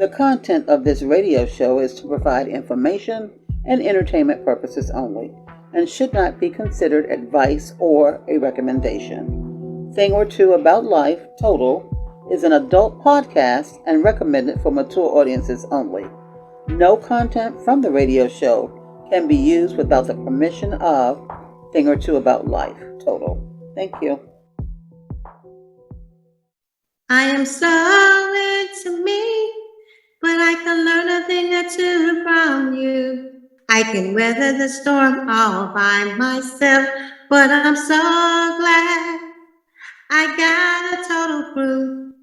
The content of this radio show is to provide information and entertainment purposes only and should not be considered advice or a recommendation. Thing or Two About Life, Total, is an adult podcast and recommended for mature audiences only. No content from the radio show can be used without the permission of Thing or Two About Life, Total. Thank you. I am so into me, but I can learn a thing or two from you. I can weather the storm all by myself, but I'm so glad I got a total crew.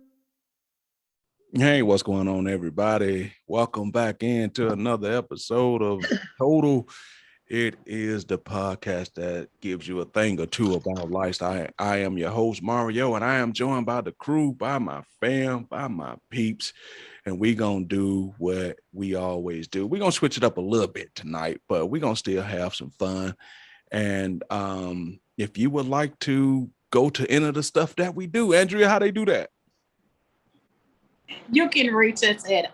Hey, what's going on, everybody? Welcome back into another episode of Total. It is the podcast that gives you a thing or two about lifestyle. I am your host, Mario, and I am joined by the crew, by my fam, by my peeps, and we're going to do what we always do. We're going to switch it up a little bit tonight, but we're going to still have some fun. And if you would like to go to any of the stuff that we do, Andrea, how they do that? You can reach us at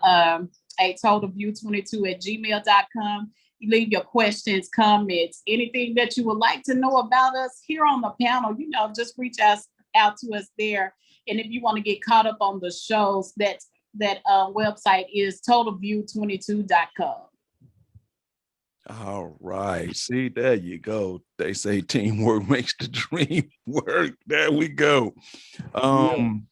totalview22@gmail.com. You leave your questions, comments, anything that you would like to know about us here on the panel, just reach out to us there. And if you want to get caught up on the shows, that website is totalview22.com. All right. See, there you go. They say teamwork makes the dream work. There we go. All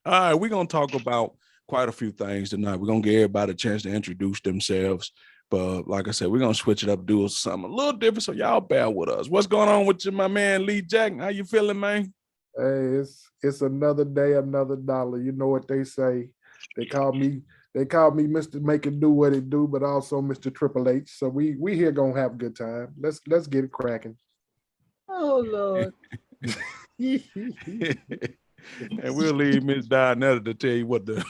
right, we're going to talk about quite a few things tonight. We're going to give everybody a chance to introduce themselves. But like I said, we're going to switch it up, do something a little different, so y'all bear with us. What's going on with you, my man, Lee Jack? How you feeling, man? Hey, it's another day, another dollar. You know what they say. They call me Mr. Make It Do What It Do, but also Mr. Triple H. So we here going to have a good time. Let's get it cracking. Oh, Lord. And we'll leave Miss Dinetta to tell you what the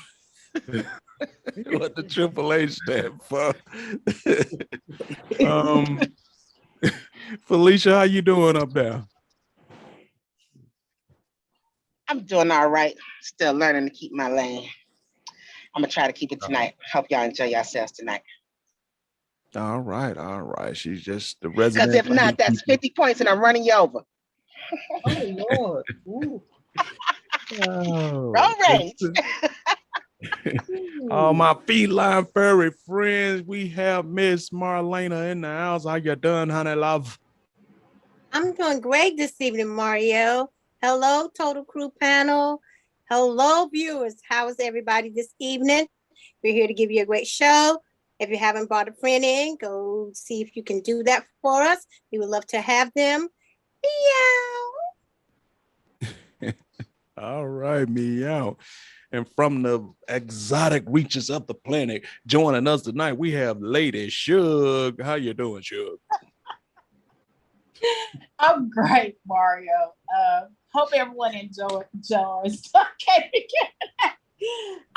what the Triple H stand for. Felicia, how you doing up there? I'm doing all right. Still learning to keep my lane. I'm gonna try to keep it tonight. Hope y'all enjoy yourselves tonight. All right. She's just the resident. Because if not, that's 50 points and I'm running you over. Oh, Lord. Ooh. Roll rage. All my feline furry friends, we have Miss Marlena in the house. How you doing, honey love? I'm doing great this evening, Mario. Hello, Total Crew panel. Hello, viewers. How is everybody this evening? We're here to give you a great show. If you haven't brought a friend in, go see if you can do that for us. We would love to have them. Meow. All right, meow. And from the exotic reaches of the planet, joining us tonight, we have Lady Shug. How you doing, Shug? I'm great, Mario. Hope everyone enjoys.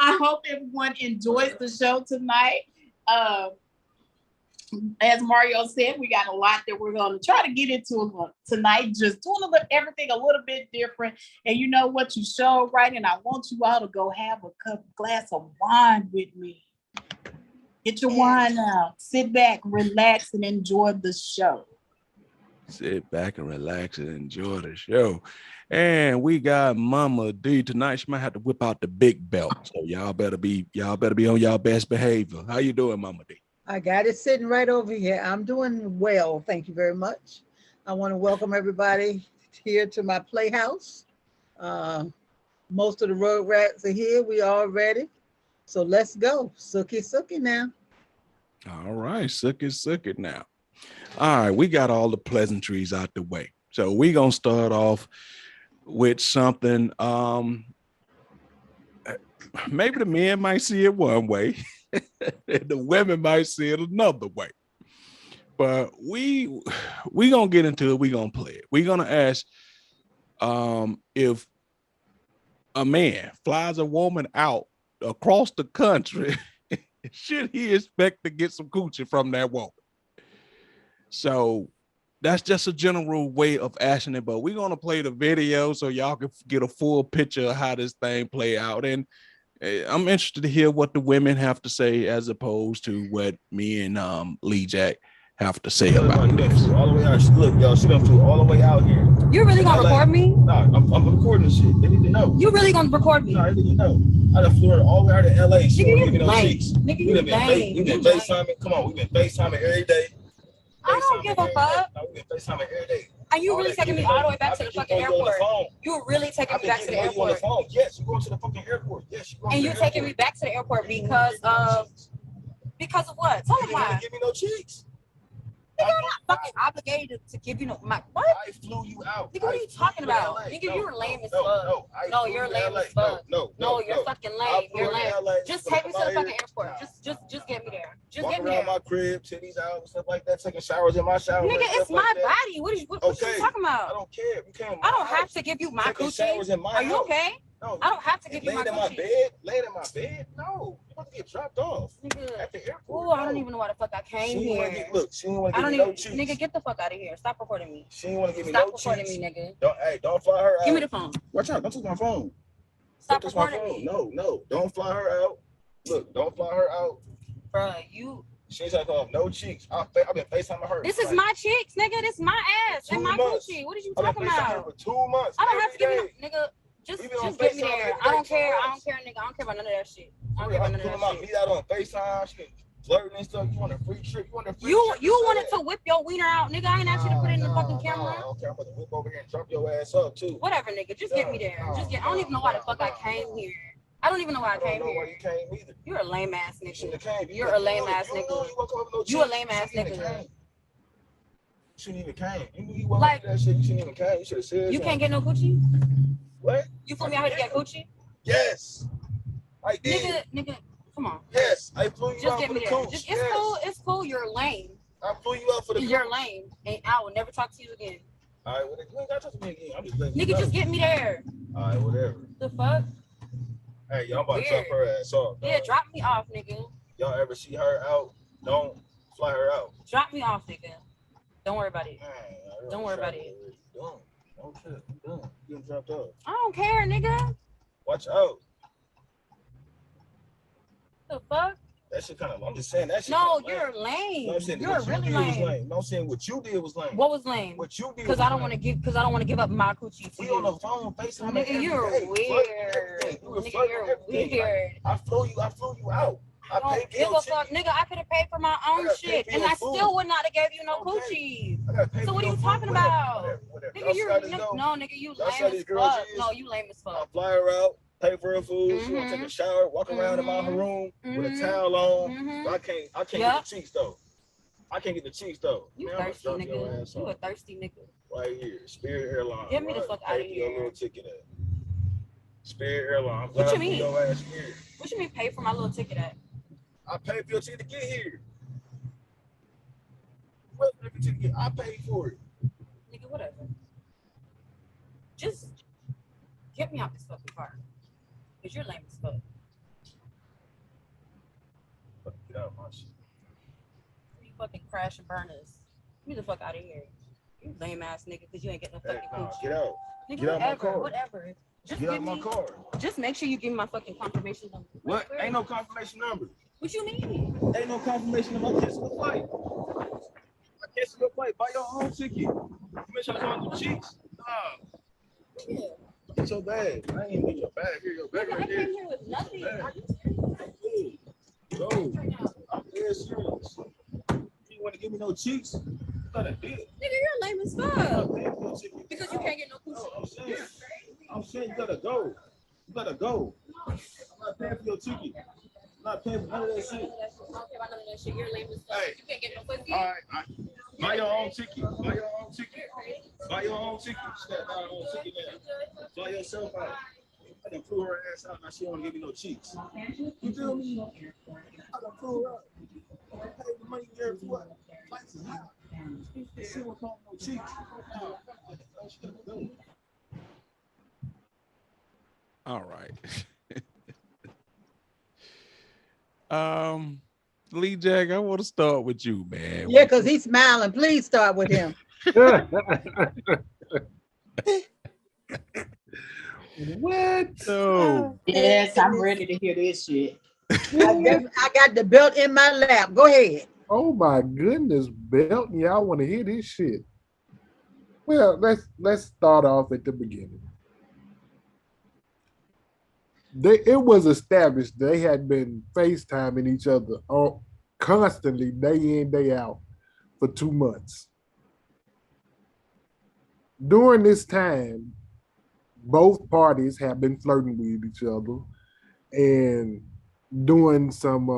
I hope everyone enjoys the show tonight. As Mario said, we got a lot that we're going to try to get into tonight, just doing everything a little bit different. And you know what? You showed right, and I want you all to go have a glass of wine with me. Get your wine out. Sit back, relax, and enjoy the show. Sit back and relax and enjoy the show. And we got Mama D tonight. She might have to whip out the big belt. So y'all better be on y'all best behavior. How you doing, Mama D? I got it sitting right over here. I'm doing well. Thank you very much. I want to welcome everybody here to my playhouse. Most of the road rats are here. We all ready. So let's go. Sookie now. All right. Sookie now. All right. We got all the pleasantries out the way. So we're going to start off with something. Maybe the men might see it one way. And the women might see it another way. But we gonna get into it. We gonna play it. We gonna ask if a man flies a woman out across the country, should he expect to get some coochie from that woman? So that's just a general way of asking it, but we're gonna play the video so y'all can get a full picture of how this thing play out. And I'm interested to hear what the women have to say as opposed to what me and Lee Jack have to say about this. All the way out. Look, y'all, she done flew all the way out here. You really gonna record me? Nah, I'm recording this shit. They need to know. You really gonna record me? Nah, they need to know. I done flew her all the way out to LA. She won't give me no cheeks. Nigga, you lame. We been FaceTiming. Come on, we been FaceTiming every day. I don't give a fuck. No, we been FaceTiming every day. And you really taking me all the way back to the fucking airport? You really taking me back to the airport? Yes, you going to the fucking airport. Yes, you going. And you taking me back to the airport because of what? Tell me why. Give me no cheeks. Nigga, I'm not fucking obligated to give you no what? I flew you out. Nigga, what are you talking about? Nigga, you're lame as fuck. No, you're lame as fuck. No, you're fucking lame. You're lame. Just take me to the fucking airport. Just get me there. Just get me there. Walk around my crib, titties out, and stuff like that, taking showers in my shower. Nigga, it's my body. What you talking about? I don't care. You can't. I don't have to give you my coochie. Are you okay? No, I don't have to give you my coochie. Laying in my bed? No. You want to get dropped off. Nigga. At the airport. Oh, I don't even know why the fuck I came here. She didn't want to give me no cheeks. Nigga, get the fuck out of here. Stop recording me. She didn't want to give me no cheeks. Stop recording me, nigga. Don't fly her out. Give me the phone. Watch out. Don't take my phone. Stop recording me. No. Don't fly her out. Look, don't fly her out. Bruh, you... She ain't talking about no cheeks. I've been FaceTiming her. This is my cheeks, nigga. This is my ass and my coochie. What are you talking about? For 2 months. I don't have to give you no... Nigga, just get me there. I don't care, nigga. I don't care about none of that shit. I don't care about none of that shit. Meet out on FaceTime. She flirting and stuff. You want a free trip? You wanted to whip your wiener out, nigga. I ain't asked you to put it in the fucking camera. Okay, I'm about to whip over here and drop your ass up too. Whatever, nigga. Just get me there. I don't even know why the fuck I came here. I don't even know why I came here. Why you came either. You're a lame ass nigga. You're a a lame ass nigga. You a lame ass nigga. You shouldn't even came. You knew you wasn't that shit. You shouldn't even came. You should have said. You can't get no coochie. What? You flew me out here to get coochie? Yes. I did. Nigga, come on. Yes, I flew you out for the coochie. It's cool. You're lame. I flew you out for the coochie. You're lame, and I will never talk to you again. All right, well, you ain't gotta talk to me again. I'm just letting you know. Just get me there. All right, whatever. The fuck? Hey, y'all about to drop her ass off. Yeah, drop me off, nigga. Y'all ever see her out? Don't fly her out. Drop me off, nigga. Don't worry about it. Don't worry about it. Don't trip. I'm done. You getting dropped off. I don't care, nigga. Watch out. The fuck? That shit kind of. I'm just saying that shit. No, you're lame. No, you're really lame. No, I'm saying what you did was lame. What was lame? What you did. Because I don't want to give up my coochie to you. We on the phone, FaceTime. Nigga, you're weird. Nigga, you're weird. I flew you out. I don't give a fuck, nigga. I could have paid for my own shit, and I still would not have gave you no coochie. So what are you talking about? Nigga, nigga, you lame as fuck. No, you lame as fuck. I fly her out. Pay for her food. She want to take a shower, walk around in my room with a towel on. I can't get the cheeks though. You thirsty nigga. You a thirsty nigga. Right here, Spirit Airlines. Get me the fuck out of here. Your little ticket at Spirit Airlines. What you mean? What you mean pay for my little ticket at? I paid for your ticket to get here. What ticket? I paid for it. Nigga, whatever. Just get me out this fucking car. Cause you're lame as fuck. Get out of my shit. You fucking crash and burn us. Get me the fuck out of here. You lame ass nigga, cause you ain't getting no fucking coochie. Get out. Nigga, get out my car. Whatever. Just get out my car. Just make sure you give me my fucking confirmation number. What? Ain't no confirmation number. What you mean? Ain't no confirmation number. I cancel the flight. Buy your own ticket. You make sure it's on the cheeks. Yeah. It's so bad. I ain't even your bag here. Your bag right there. I came here with nothing. Go. I'm dead serious. You want to give me no cheeks? You got a deal. Nigga, you're lame as fuck. Because you can't get no coochie. I'm saying you gotta go. I'm not paying for your ticket. I'm not paying for none of that shit. I don't care about none of that shit. You're lame as fuck. Hey. You can't get no pussy. All right. Buy your own ticket. Buy your own ticket. Buy your own ticket now. Fly yourself out. I done flew her ass out. Now she don't want to give me no cheeks. You feel me? I done flew her out. I paid the money there for what? Flights is high. She won't call no cheeks. All right. Lee Jack, I want to start with you, man. Yeah, because he's smiling. Please start with him. What? No. Yes, I'm ready to hear this shit. I got the belt in my lap. Go ahead. Oh my goodness, Belton, y'all want to hear this shit? Well, let's start off at the beginning. It was established they had been FaceTiming each other constantly, day in, day out, for 2 months. During this time, both parties have been flirting with each other and doing some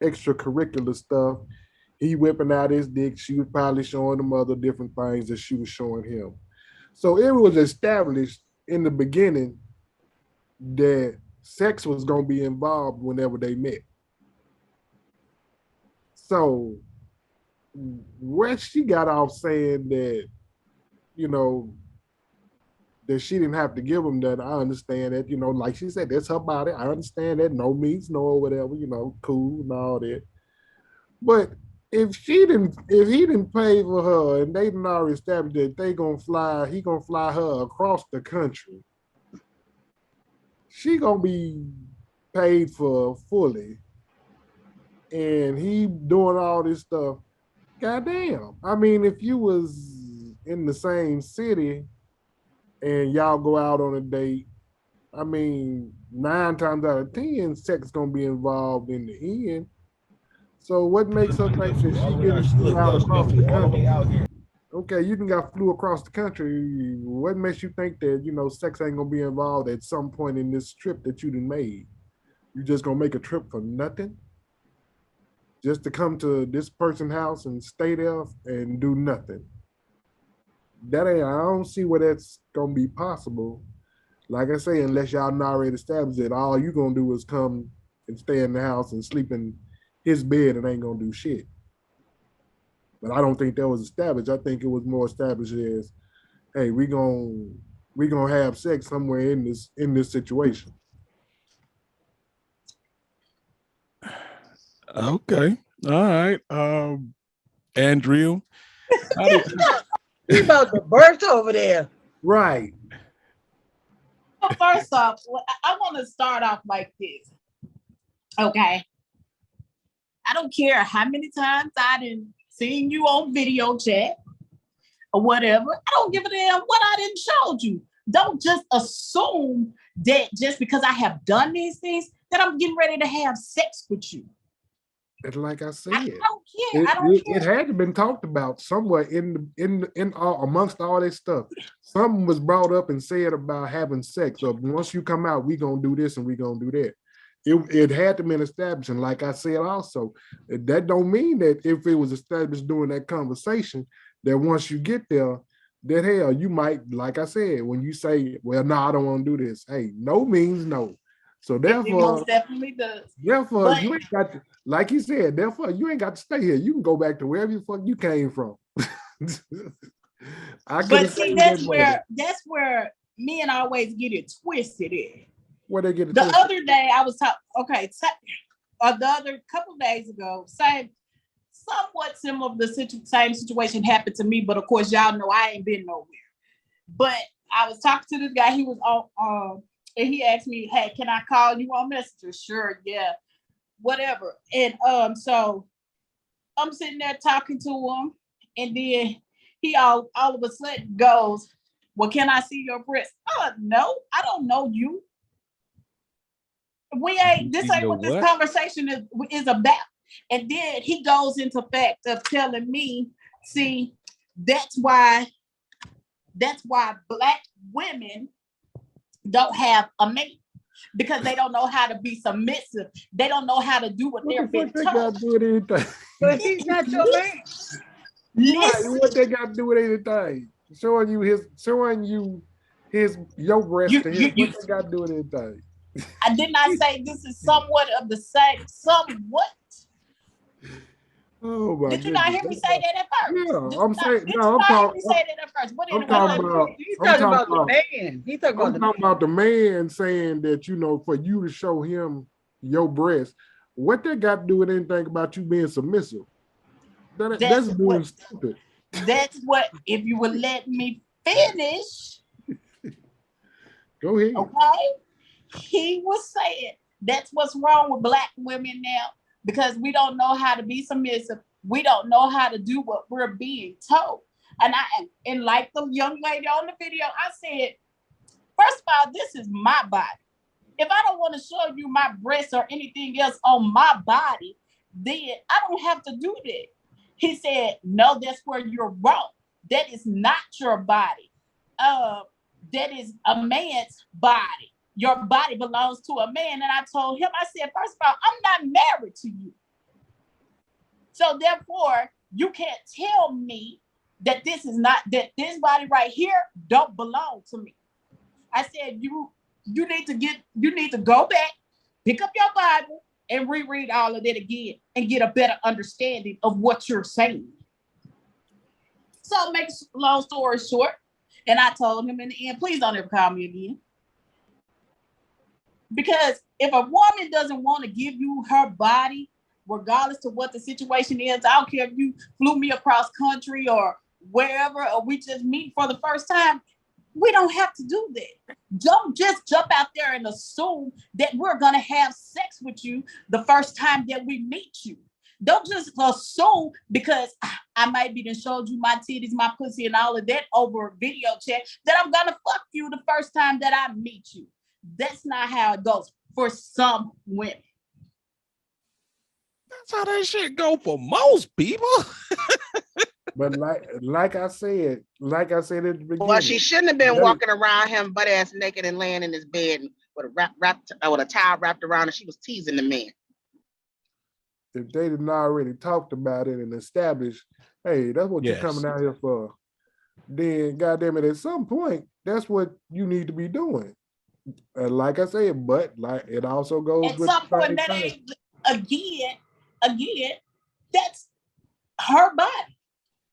extracurricular stuff. He whipping out his dick. She was probably showing him other different things that she was showing him. So it was established in the beginning that sex was going to be involved whenever they met. So where she got off saying that, you know, that she didn't have to give him that, I understand that, like she said, that's her body. I understand that. No means no or whatever, cool and all that. But if he didn't pay for her and they didn't already established that he gonna fly her across the country, she gonna be paid for fully. And he doing all this stuff. Goddamn. I mean, if you was in the same city and y'all go out on a date, I mean, 9 times out of 10, sex gonna be involved in the end. So what makes her think that she getting flew out across the country? Okay, you can got flew across the country. What makes you think that, sex ain't gonna be involved at some point in this trip that you done made? You just gonna make a trip for nothing? Just to come to this person's house and stay there and do nothing? I don't see where that's gonna be possible. Like I say, unless y'all not already established that all you gonna do is come and stay in the house and sleep in his bed and ain't gonna do shit. But I don't think that was established. I think it was more established as, hey, we gonna have sex somewhere in this situation. Okay. All right. Andrew. He about to burst over there. Right. Well, first off, I want to start off like this. Okay. I don't care how many times I done seen you on video chat or whatever. I don't give a damn what I didn't show you. Don't just assume that just because I have done these things that I'm getting ready to have sex with you. And like I said, I don't care. It had to been talked about somewhere in all amongst all this stuff. Something was brought up and said about having sex. Or once you come out, we gonna do this and we gonna do that. It had to been established. And like I said also, that don't mean that if it was established during that conversation, that once you get there, that hell, you might, like I said, when you say, well, no, I don't want to do this. Hey, no means no. So therefore, it most definitely does. Therefore, you ain't got to, like he said, therefore, you ain't got to stay here. You can go back to wherever the fuck you came from. But see, that's where men always get it twisted in. Where they get it the twisted? Other day I was talking, the other couple of days ago, somewhat similar, same situation happened to me, but of course, y'all know I ain't been nowhere. But I was talking to this guy, he was on, and he asked me, hey, can I call you on Messenger? Sure, yeah, whatever. And so I'm sitting there talking to him, and then he all of a sudden goes, well, can I see your breast? No, I don't know you. This ain't what this conversation is about. And then he goes into fact of telling me, see, that's why Black women don't have a mate, because they don't know how to be submissive. They don't know how to do what they're being told. But he's not your man. Listen, what they got to do with anything? Showing you your breast to him. What they got to do with anything? I did not say this is somewhat of the same. Somewhat. Oh my Did you not hear me say that at first? Yeah, I'm saying no. I'm talking about the man. He's talking about the man saying that, for you to show him your breast. What that got to do with anything about you being submissive? That's being stupid. That's what. If you would let me finish. Go ahead. Okay? He was saying that's what's wrong with Black women now because we don't know how to be submissive. We don't know how to do what we're being told. And like the young lady on the video, I said, first of all, this is my body. If I don't want to show you my breasts or anything else on my body, then I don't have to do that. He said, no, that's where you're wrong. That is not your body. That is a man's body. Your body belongs to a man. And I told him, I said, first of all, I'm not married to you. So therefore, you can't tell me that this body right here don't belong to me. I said, you need to go back, pick up your Bible, and reread all of that again and get a better understanding of what you're saying. So, make a long story short, and I told him in the end, please don't ever call me again. Because if a woman doesn't want to give you her body, regardless of what the situation is, I don't care if you flew me across country or wherever, or we just meet for the first time, we don't have to do that. Don't just jump out there and assume that we're going to have sex with you the first time that we meet you. Don't just assume because I might be done showed you my titties, my pussy, and all of that over a video chat that I'm going to fuck you the first time that I meet you. That's not how it goes for some women. That's how that shit go for most people. But like I said at the beginning. Well, she shouldn't have been walking around him butt ass naked and laying in his bed with a towel wrapped around her. She was teasing the man. If they didn't already talked about it and established, hey, that's what you're coming out here for, then goddamn it, at some point, that's what you need to be doing. And like I said, but like it also goes at with some point that ain't again, that's her body.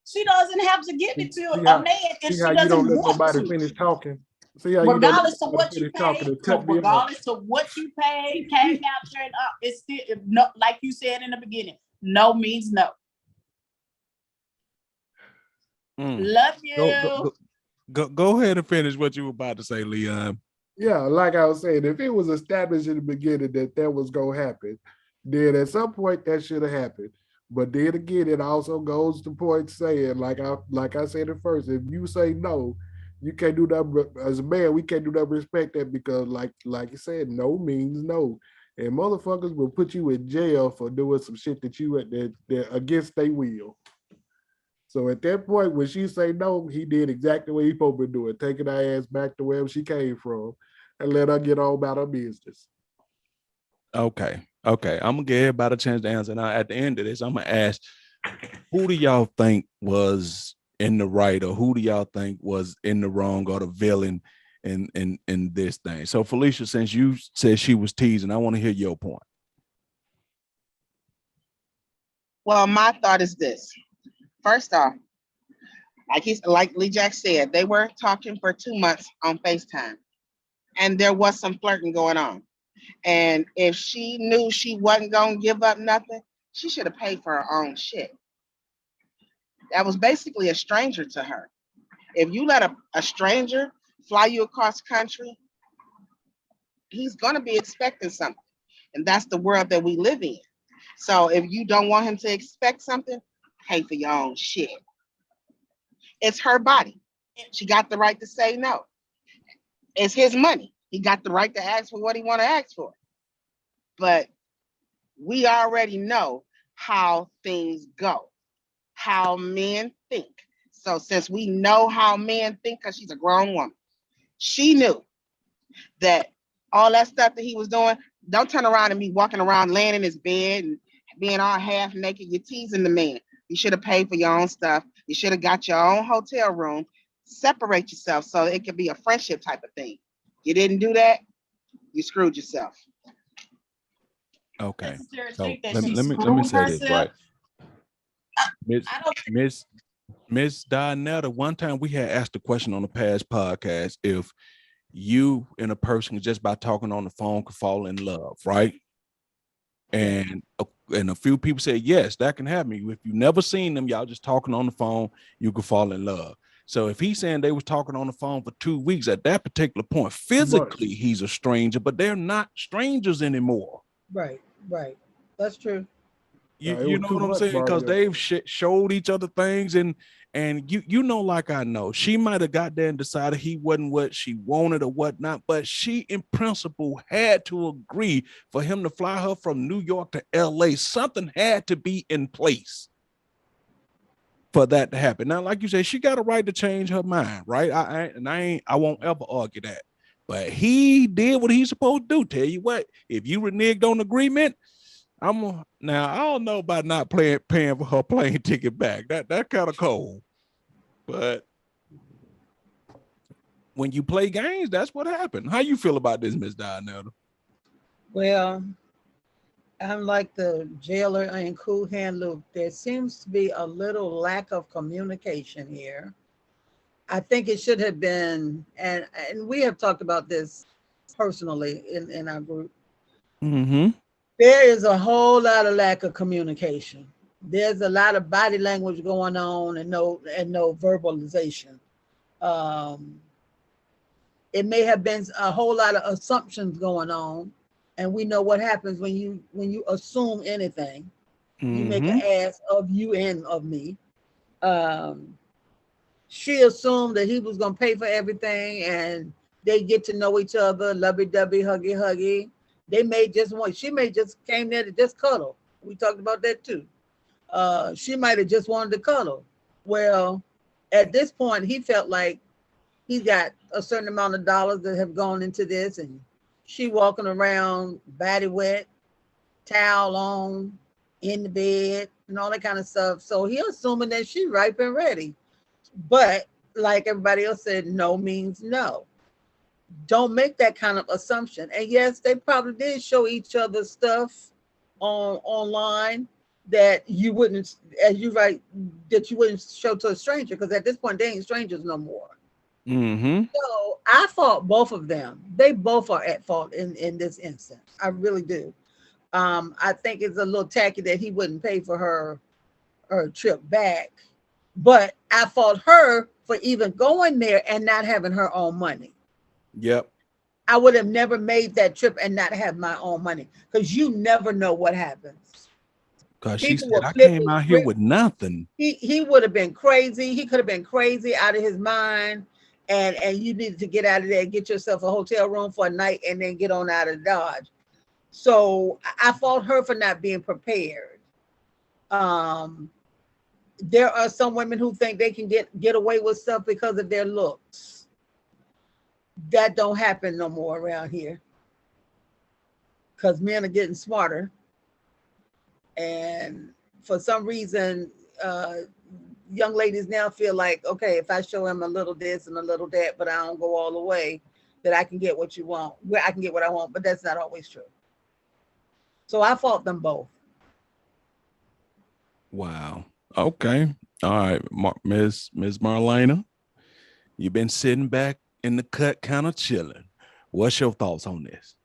She doesn't have to give it to a man if she doesn't want to. Finish talking. See how regardless of what you pay, regardless of what you pay, came out there and it's still no, like you said in the beginning, no means no. Love you. Go ahead and finish what you were about to say, Leon. Yeah, like I was saying, if it was established in the beginning that was gonna happen, then at some point that should have happened. But then again, it also goes to point saying, like I said at first, if you say no, you can't do that. As a man, we can't do that. Respect that because, like you said, no means no, and motherfuckers will put you in jail for doing some shit that against their will. So at that point, when she say no, he did exactly what he supposed to do it, taking her ass back to wherever she came from, and let her get on about her business. Okay. I'm gonna give everybody a chance to answer. Now, at the end of this, I'm gonna ask, who do y'all think was in the right, or who do y'all think was in the wrong, or the villain in this thing? So, Felicia, since you said she was teasing, I want to hear your point. Well, my thought is this. First off, like Lee Jack said, they were talking for 2 months on FaceTime, and there was some flirting going on. And if she knew she wasn't gonna give up nothing, she should have paid for her own shit. That was basically a stranger to her. If you let a stranger fly you across country, he's gonna be expecting something. And that's the world that we live in. So if you don't want him to expect something, pay for your own shit. It's her body. She got the right to say no. It's his money. He got the right to ask for what he want to ask for. But we already know how things go, how men think. So since we know how men think, because she's a grown woman, she knew that all that stuff that he was doing, don't turn around and be walking around laying in his bed and being all half naked. You're teasing the man. You should have paid for your own stuff. You should have got your own hotel room. Separate yourself so it could be a friendship type of thing. You didn't do that, you screwed yourself. Okay. So let me say this, right? Miss Dinetta, one time we had asked a question on the past podcast if you and a person just by talking on the phone could fall in love, right? And a few people said yes, that can happen. If you never seen them, y'all just talking on the phone, you could fall in love. So if he's saying they was talking on the phone for 2 weeks at that particular point, physically he's a stranger, but they're not strangers anymore. Right. That's true. You know what I'm saying? Because they've showed each other things, and you know, like I know, she might have got there and decided he wasn't what she wanted or whatnot, but she in principle had to agree for him to fly her from New York to LA. Something had to be in place for that to happen. Now, like you said, she got a right to change her mind, right? I won't ever argue that. But he did what he's supposed to do. Tell you what, if you reneged on agreement, now I don't know about not paying for her plane ticket back. That kind of cold. But when you play games, that's what happened. How you feel about this, Miss Dionetta? Well, I'm like the jailer and Cool Hand Luke. There seems to be a little lack of communication here. I think it should have been, and we have talked about this personally in our group. Mm-hmm. There is a whole lot of lack of communication. There's a lot of body language going on and no verbalization. It may have been a whole lot of assumptions going on, and we know what happens when you assume anything. You make an ass of you and of me. She assumed that he was going to pay for everything, and they get to know each other, lovey-dovey, huggy. She may just came there to just cuddle. We talked about that too. She might have just wanted to cuddle. Well, at this point, he felt like he's got a certain amount of dollars that have gone into this, and she walking around body wet, towel on, in the bed, and all that kind of stuff. So he assuming that she's ripe and ready. But like everybody else said, no means no. Don't make that kind of assumption. And yes, they probably did show each other stuff online that you wouldn't, as you write, that you wouldn't show to a stranger, because at this point they ain't strangers no more. So I fault both of them. They both are at fault in this instance. I really do. I think it's a little tacky that he wouldn't pay for her trip back, but I fault her for even going there and not having her own money. Yep. I would have never made that trip and not have my own money, because you never know what happens. Because she said, I came out here with nothing. He would have been crazy. He could have been crazy out of his mind. And you needed to get out of there and get yourself a hotel room for a night and then get on out of Dodge. So I fault her for not being prepared. There are some women who think they can get away with stuff because of their looks. That don't happen no more around here, because men are getting smarter. And for some reason, young ladies now feel like, okay, if I show him a little this and a little that, but I don't go all the way, that I can get what you want, where I can get what I want. But that's not always true. So I fault them both. Wow. Okay. All right, Miss Marlena, you've been sitting back in the cut, kind of chilling. What's your thoughts on this?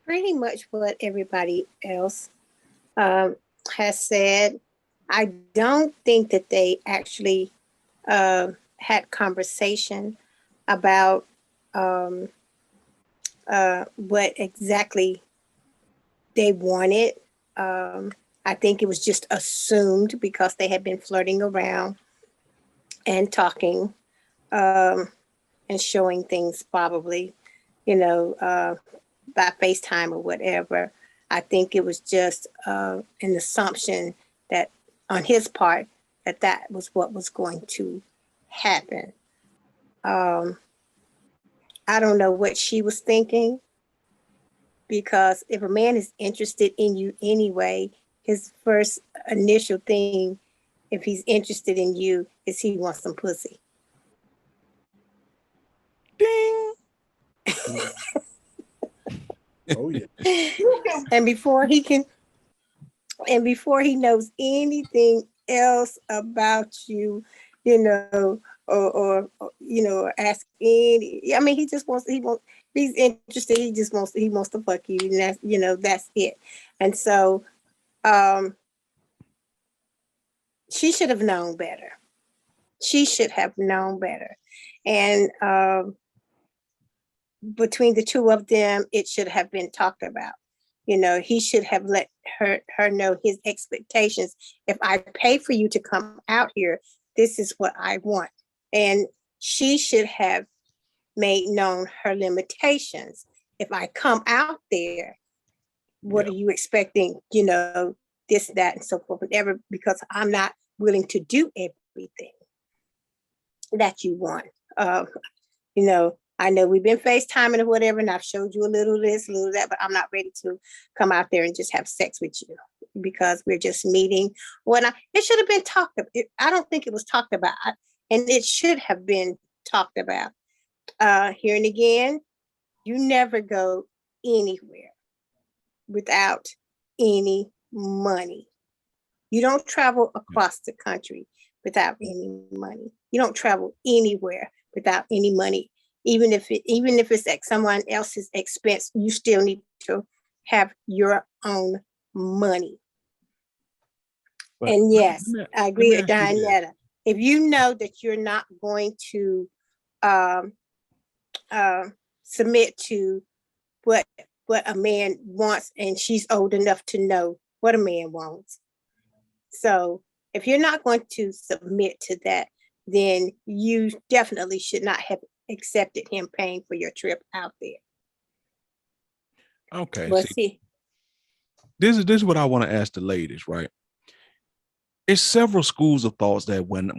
Pretty much what everybody else has said. I don't think that they actually had conversation about what exactly they wanted. I think it was just assumed because they had been flirting around and talking and showing things probably, by FaceTime or whatever. I think it was just an assumption that on his part that was what was going to happen. I don't know what she was thinking, because if a man is interested in you anyway, his first initial thing, if he's interested in you, is he wants some pussy. Ding. Oh yeah. And before he knows anything else about you, or ask any. I mean, he's interested. He wants to fuck you, and that's it. And so, she should have known better. She should have known better. And between the two of them, it should have been talked about. He should have let her know his expectations. If I pay for you to come out here, this is what I want. And she should have made known her limitations. If I come out there, what are you expecting? This, that, and so forth, whatever, because I'm not willing to do everything that you want. I know we've been FaceTiming or whatever, and I've showed you a little this, a little that, but I'm not ready to come out there and just have sex with you because we're just meeting. It should have been talked about. I don't think it was talked about, and it should have been talked about. Here and again, you never go anywhere without any money. You don't travel across the country without any money. You don't travel anywhere without any money. Even if it's at someone else's expense, you still need to have your own money. But and yes, I agree with Dianetta. If you know that you're not going to submit to what a man wants, and she's old enough to know what a man wants. So if you're not going to submit to that, then you definitely should not have accepted him paying for your trip out there. Okay. Let's see. This is what I want to ask the ladies, right? It's several schools of thoughts that when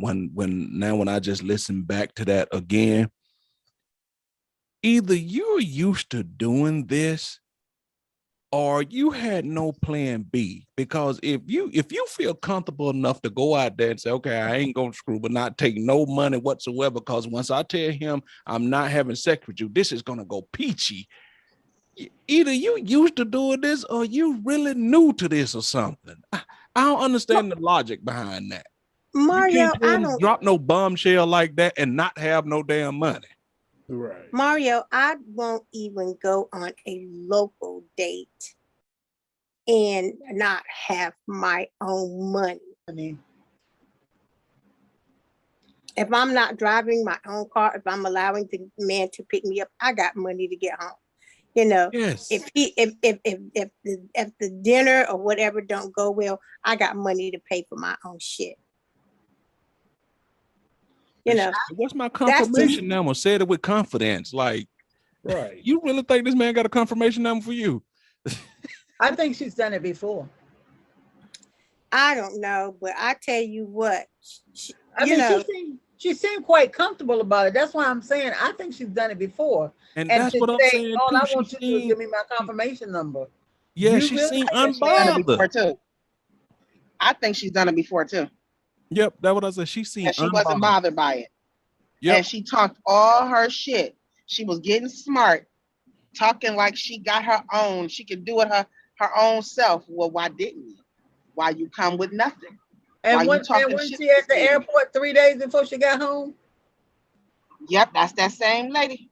I just listen back to that again, either you're used to doing this or you had no plan B. Because if you feel comfortable enough to go out there and say, okay, I ain't gonna screw, but not take no money whatsoever, because once I tell him I'm not having sex with you, this is gonna go peachy. Either you used to doing this or you really new to this or something. I don't understand the logic behind that. Mario, I don't drop no bombshell like that and not have no damn money. Right. Mario, I won't even go on a local date and not have my own money. If I'm not driving my own car, if I'm allowing the man to pick me up, I got money to get home. Yes. If the dinner or whatever don't go well, I got money to pay for my own shit. What's my confirmation number? Said it with confidence. Like, right. You really think this man got a confirmation number for you? I think she's done it before. I don't know, but I tell you what, she seemed quite comfortable about it. That's why I'm saying I think she's done it before. And that's what I'm saying. All I want you to do is give me my confirmation number. Yeah, she seemed unbothered. I think she's done it before too. Yep, that's what I said. She seemed she wasn't bothered by it. Yep. And she talked all her shit. She was getting smart, talking like she got her own. She could do it her own self. Well, why didn't you? Why you come with nothing? And when she at the airport 3 days before she got home? Yep, that's that same lady.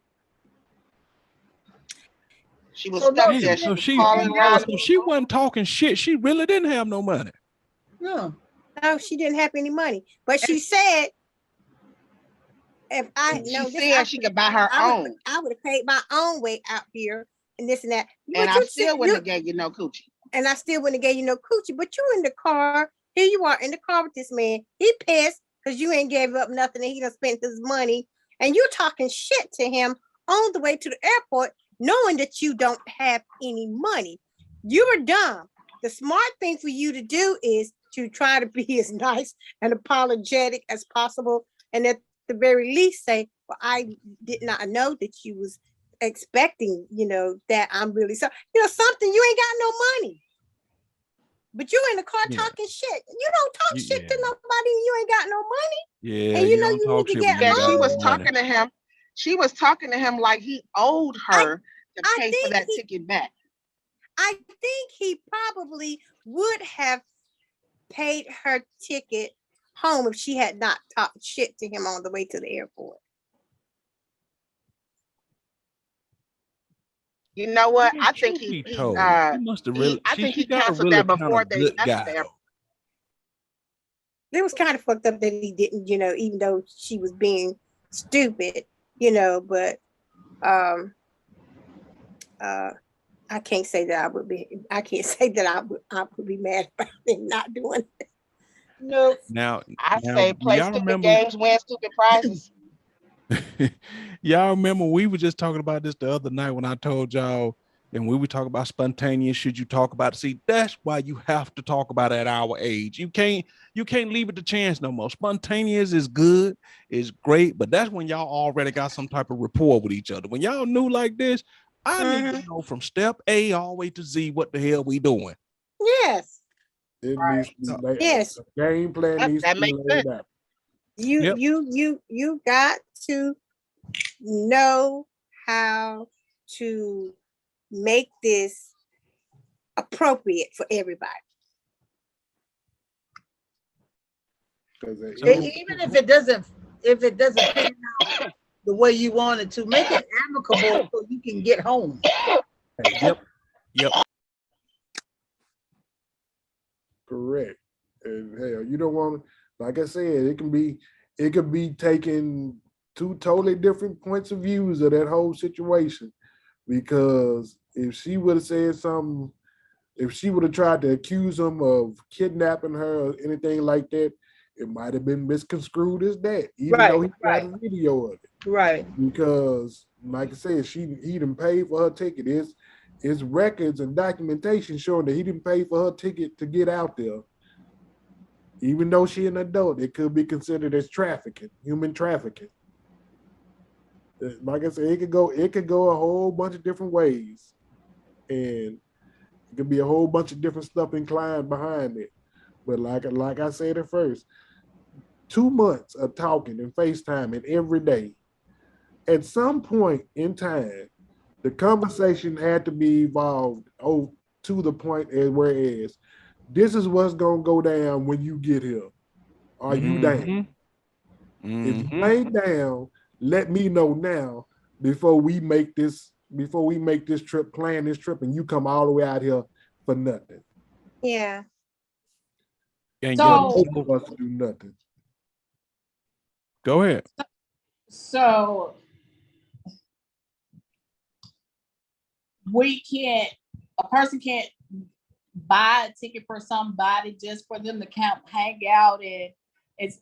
She was stuck there. So she wasn't talking shit. She really didn't have no money. No, she didn't have any money. But she said, if I know this, she could buy her own. I would have paid my own way out here and this and that. And I still wouldn't have gave you no coochie. And I still wouldn't have gave you no coochie. But you in the car. Here you are in the car with this man. He pissed because you ain't gave up nothing and he done spent his money. And you're talking shit to him on the way to the airport, knowing that you don't have any money. You were dumb. The smart thing for you to do is to try to be as nice and apologetic as possible. And at the very least say, well, I did not know that you was expecting, that I'm really sorry. Something, you ain't got no money. But you in the car talking shit. You don't talk shit to nobody and you ain't got no money. Yeah. And you need to get home. She was talking to him. She was talking to him like he owed her to pay for that ticket back. I think he probably would have paid her ticket home if she had not talked shit to him on the way to the airport. You know what? I think he must have really. I think he canceled that before they left there. it was kind of fucked up that he didn't, even though she was being stupid, but I can't say that I can't say that I would be mad about him not doing it. No. Now, I now, say do play y'all stupid remember? games, win stupid prizes. Y'all remember we were just talking about this the other night when I told y'all, and we were talking about spontaneous. Should you talk about it? See, that's why you have to talk about it at our age. You can't leave it to chance no more. Spontaneous is good, is great, but that's when y'all already got some type of rapport with each other. When y'all new like this, I need to know from step A all the way to Z what the hell we doing. Yes. It needs to be Yes. the game plan needs to That be makes laid sense. out. You got to know how to make this appropriate for everybody. Even if it doesn't pan out the way you want it to, make it amicable so you can get home. Yep. Correct. And hell, you don't want, like I said, it can be taking two totally different points of views of that whole situation. Because if she would have said something, if she would have tried to accuse him of kidnapping her or anything like that, it might have been misconstrued as that, even though he got a video of it. Right. Because, like I said, he didn't pay for her ticket. It's records and documentation showing that he didn't pay for her ticket to get out there. Even though she an adult, it could be considered as trafficking, human trafficking. Like I said, it could go a whole bunch of different ways. And it could be a whole bunch of different stuff inclined behind it. But like I said at first, 2 months of talking and FaceTiming every day. At some point in time, the conversation had to be evolved to the point whereas this is what's gonna go down when you get here. Are you down? If you ain't down, let me know now before we make this trip, plan this trip, and you come all the way out here for nothing. Yeah. And So- Both of us to do nothing. Go ahead. So a person can't buy a ticket for somebody just for them to come hang out, and it's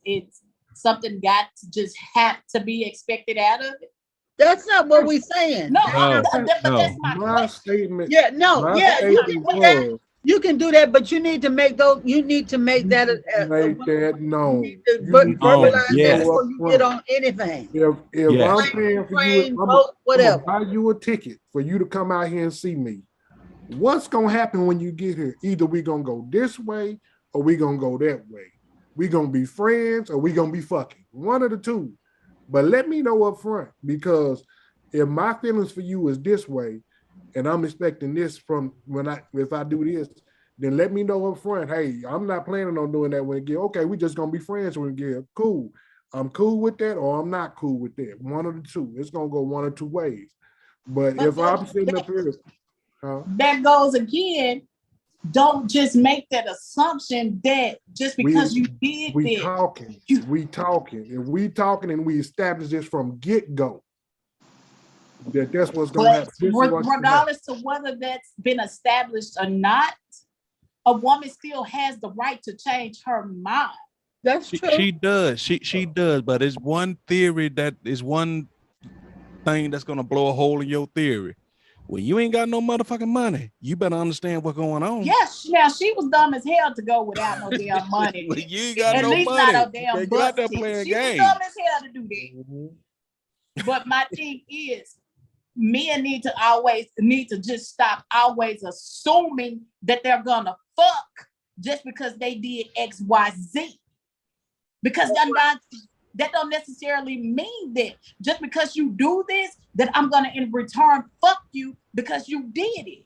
something got to just have to be expected out of it. That's not what we're saying. No, No, but that's my My question. statement. Yeah, no, my yeah, you can statement do that. was, You can do that, but you need to make those. You need to make that. make that You known. need to You need to verbalize let me yes. that know before up you front. get on anything. If Yes. I'm paying for you, Plane, I'm boat, whatever. gonna buy you a ticket for you to come out here and see me. What's gonna happen when you get here? Either we gonna go this way or we gonna go that way. We gonna be friends or we gonna be fucking. One of the two. But let me know up front, because if my feelings for you is this way, and I'm expecting this from if I do this, then let me know up front. Hey, I'm not planning on doing that when it get. Okay, we just gonna be friends when it get. Cool. I'm cool with that, or I'm not cool with that. One of the two. It's gonna go one or two ways. But if I'm sitting up here, That goes again. Don't just make that assumption that just because you did we this. talking. If we talking and we establish this from get-go, that's what's gonna But happen. This is what's gonna happen. regardless to whether that's been established or not, a woman still has the right to change her mind. That's true. She does. She does. But it's one theory that is one thing that's gonna blow a hole in your theory. When you ain't got no motherfucking money, you better understand what's going on. Yes, now she was dumb as hell to go without no damn money. Well, you ain't got At no least money. not a damn You can't bus get out there ticket. playing She was games. dumb as hell to do that. But my thing is, men need to just stop always assuming that they're gonna fuck just because they did XYZ. Because that don't necessarily mean that just because you do this, that I'm gonna in return fuck you because you did it.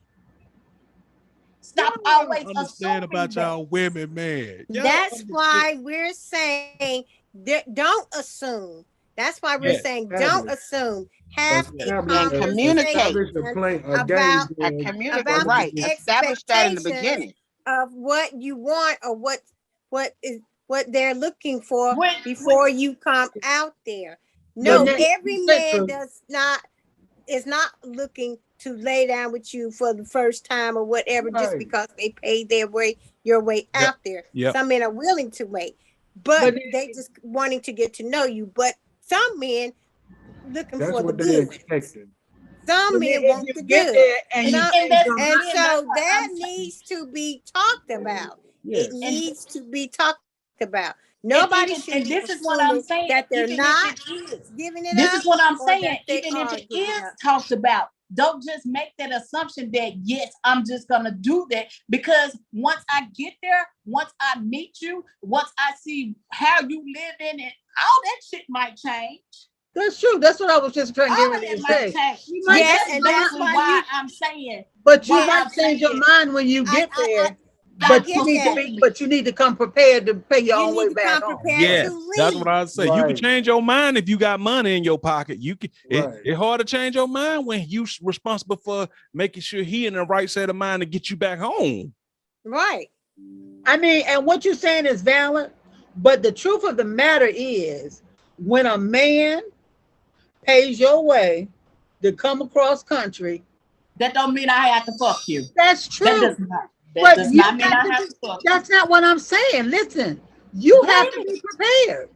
Stop always understand about that. y'all women, man. Y'all That's understand. why we're saying don't assume. That's why we're Yes. saying don't assume. Have a And communicate. conversation about And communicate. about Right. the Establish that in the expectations beginning. of what you want or what is what they're looking for When- before you come out there. But No, then- every man is not looking to lay down with you for the first time or whatever, just Right. because they paid your way Yep. out there. Yep. Some men are willing to wait, but But they just wanting to get to know you. But some men looking That's for the what they're good. expecting. Some But men if want you the get good. there and you Some- change that's- your and mind, Again, that's so what that I'm saying. needs to be talked about. Yes. It needs to be talked about. And Nobody even, should and be this is what I'm assuming saying, that they're even not if it is, giving it this up is what I'm or saying, that they even if are it giving is up. talked about, don't just make that assumption that, yes, I'm just gonna do that, because once I get there, once I meet you, once I see how you live in it, all that shit might change. that's true. That's what I was just trying to get All of ready that to might say. change. You So might Yes, that's change and your that's mind, basically why why you I'm saying, but you why might I'm change your saying, mind when you get there. But you need to be, Absolutely. but you need to come prepared to pay your you own way need to back come home. prepared Yes, to that's leave. what I say. You can Right. change your mind if you got money in your pocket. You can. Right. It's hard to change your mind when you responsible for making sure he in the right state of mind to get you back home. Right. I mean, and what you're saying is valid, but the truth of the matter is, when a man pays your way to come across country, that don't mean I have to fuck you. that's That true. does not. That But does you not mean got I to have be, to fuck you. that's not what I'm saying. Listen, you What have do to you be mean? prepared.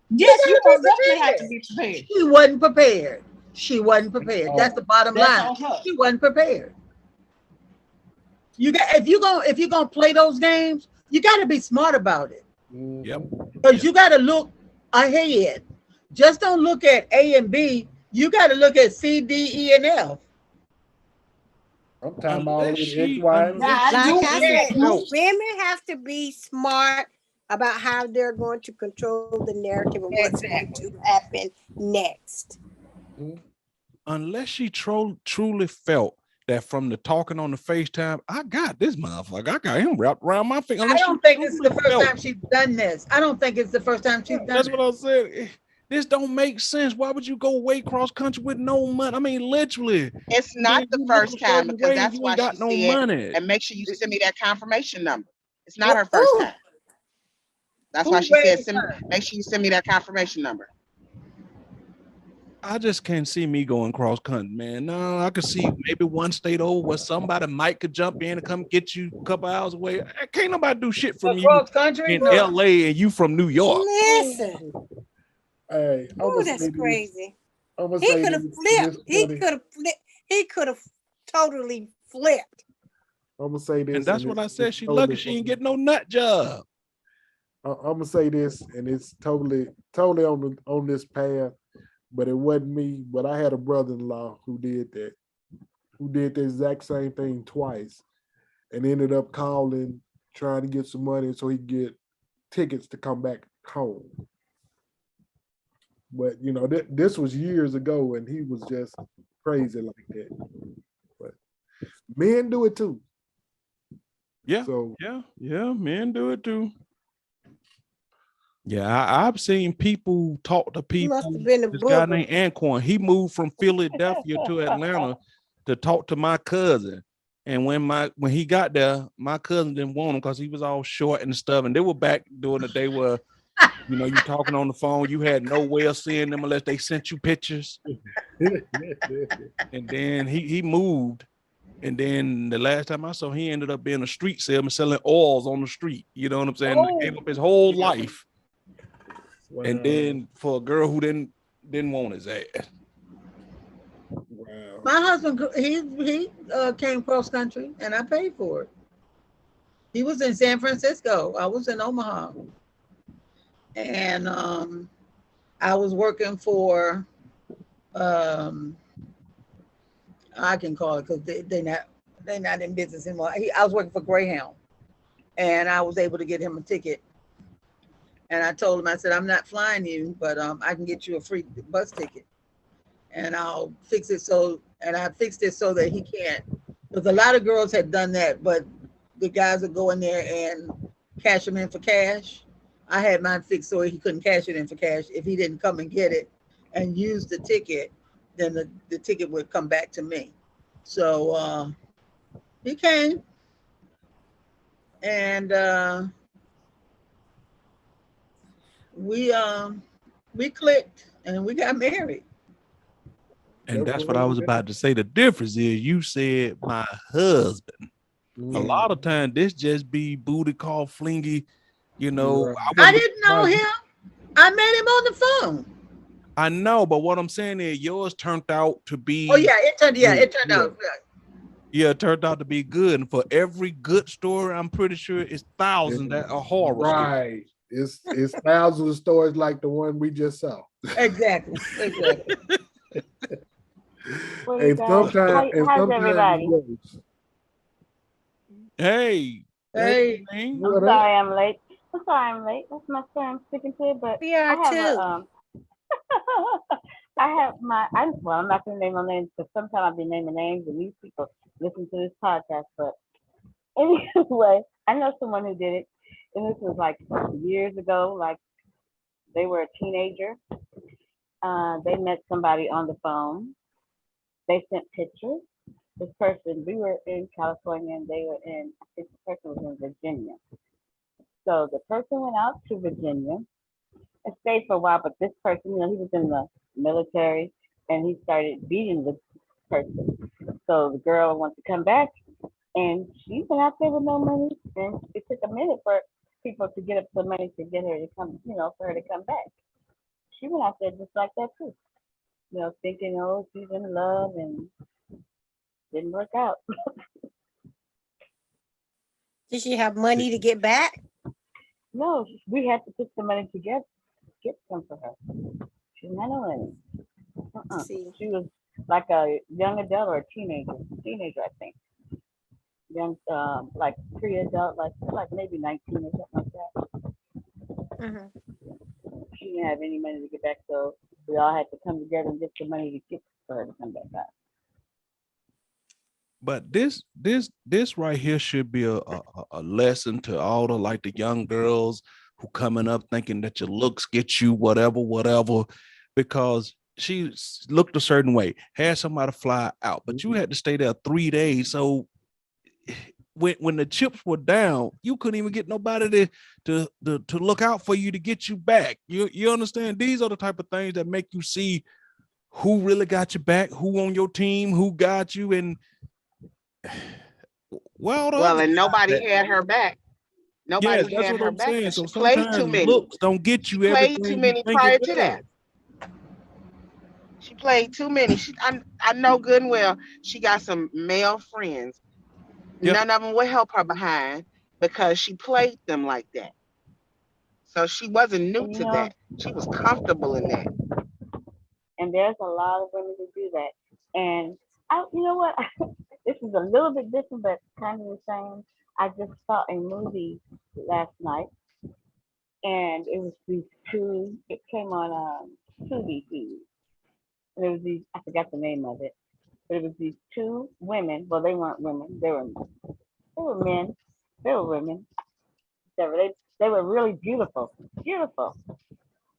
Yes, you gotta be most definitely have to prepared. be prepared. She wasn't prepared. She wasn't prepared. That's the bottom That's line. on her. She wasn't prepared. You got if you're gonna play those games, you got to be smart about it. Yep. Because you got to look ahead. Just don't look at A and B. You got to look at C, D, E, and F. I'm talking all Unless the she, X, Y, and Z. Now, I Like do, I yeah, said, No. women have to be smart about how they're going to control the narrative of what's going to happen next. unless she truly felt that from the talking on the FaceTime, I got this motherfucker. I got him wrapped around my finger. I Unless don't she think this is the truly first felt- time she's done this. I don't think it's the first time she's done That's it. what I said. This don't make sense. Why would you go way cross country with no money? I mean, literally. It's not the you first look a time certain because way, that's you why ain't got she no said, money. and make sure you send me that confirmation number. It's not her Well, first ooh, time. That's Who why she said, raised her? make sure you send me that confirmation number. I just can't see me going cross country, man. No, I could see maybe one state over where somebody might could jump in and come get you a couple hours away. Can't nobody do shit from you Across country? in No. LA and you from New York. listen. Hey, I'm Oh, gonna that's say this. crazy. I'm gonna He say could have this. flipped. This He funny. could have flipped. He could have totally flipped. I'm gonna say this. And that's what I said. She lucky she ain't get no nut job. I'm gonna say this, and it's totally on this path, but it wasn't me. But I had a brother-in-law who did that, who did the exact same thing twice, and ended up calling, trying to get some money so he could get tickets to come back home. But you know, this was years ago, and he was just crazy like that. But men do it too. Yeah. So Yeah, men do it too. Yeah, I've seen people talk to He people. must have been a This guy booger. named Anquan, he moved from Philadelphia to Atlanta to talk to my cousin. And when he got there, my cousin didn't want him because he was all short and stuff. And they were back during the day where, you know, you talking on the phone, you had no way of seeing them unless they sent you pictures. And then he moved. And then the last time I saw him, he ended up being a street salesman selling oils on the street. You know what I'm saying? Oh. Gave up his whole life. wow. And then for a girl who didn't want his ass. Wow. My husband, he came cross country, and I paid for it. He was in San Francisco. I was in Omaha, and I was working for, I can call it because they're not in business anymore. I was working for Greyhound, and I was able to get him a ticket. And I told him, I said, I'm not flying you, but I can get you a free bus ticket, and I'll fix it and I fixed it so that he can't. Because a lot of girls had done that, but the guys would go in there and cash him in for cash. I had mine fixed so he couldn't cash it in for cash. If he didn't come and get it and use the ticket, then the ticket would come back to me. So he came, and we clicked and we got married. And that's what I was about to say. The difference is you said my husband. A lot of times this just be booty call flingy, you know. Right. I didn't know him. I met him on the phone. I know, but what I'm saying is yours turned out to be. Oh yeah, it turned out. Yeah, it turned out to be good. And for every good story, I'm pretty sure it's thousands that are horror. Right. It's thousands of stories like the one we just saw. Exactly. And sometimes, how's everybody? Hey. Hey. I'm sorry I'm late. That's my son I'm speaking to, but We are I have too. I'm not gonna name no names because sometimes I'll be naming names and these people listen to this podcast. But anyway, I know someone who did it, and this was like years ago. Like they were a teenager. They met somebody on the phone. They sent pictures. This person, we were in California, and they were in. I think the person was in Virginia. So the person went out to Virginia and stayed for a while, but this person, he was in the military and he started beating this person. So the girl wanted to come back and she went out there with no money and it took a minute for people to get up the money to get her to come, for her to come back. She went out there just like that too, thinking, oh, she's in love and didn't work out. Did she have money to get back? No, we had to put some money together, get some for her. She didn't have no money. See. She was like a young adult or a teenager, I think. Young, like pre-adult, like maybe 19 or something like that. Mm-hmm. She didn't have any money to get back, so we all had to come together and get the money to get for her to come back out. But this right here should be a lesson to all the young girls who coming up thinking that your looks get you whatever, because she looked a certain way, had somebody fly out, but you had to stay there 3 days. So when the chips were down, you couldn't even get nobody to look out for you to get you back. You understand? These are the type of things that make you see who really got your back, who on your team, who got you, and and nobody had her back. Nobody had her back. Saying. She So played too many. Looks don't get you. She played too many prior to that. She played too many. I know good and well she got some male friends. Yep. None of them would help her behind because she played them like that. So she wasn't new to that. She was comfortable in that. And there's a lot of women who do that. And you know what? This is a little bit different, but kind of the same. I just saw a movie last night, and it was these two. It came on Tubi, and it was these. I forgot the name of it, but it was these two women. Well, they weren't women. They were men. They were women. They were really beautiful. Beautiful.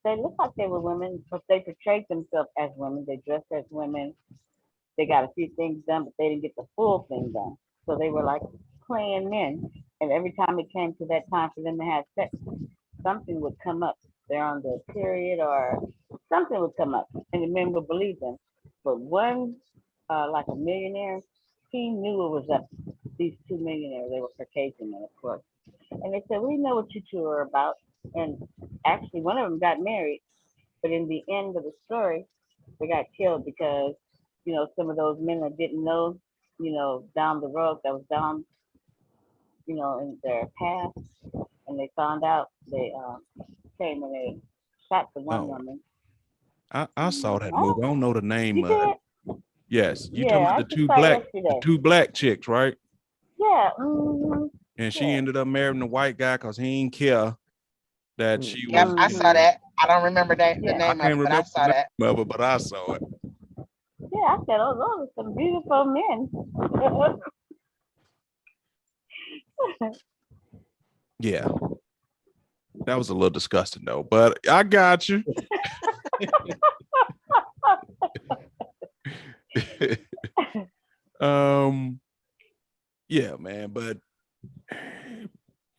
They looked like they were women, but they portrayed themselves as women. They dressed as women. They got a few things done, but they didn't get the full thing done. So they were like playing men. And every time it came to that time for them to have sex, something would come up. They're on the period or something would come up, and the men would believe them. But one, like a millionaire, he knew it was up. These two millionaires, they were Caucasian, of course. And they said, we know what you two are about. And actually, one of them got married, but in the end of the story, they got killed because, some of those men that didn't know, down the road, that was down, in their past, and they found out, they came and they shot the one woman. I saw that movie. I don't know the name of it. Yes, you talking about the two black chicks, right? Yeah. And she ended up marrying the white guy because he didn't care that she was. Yep, I saw that. I don't remember the name of it, but I saw that. But I saw it. Yeah, I said, oh, those are some beautiful men. Yeah. That was a little disgusting though, but I got you. Yeah, man, but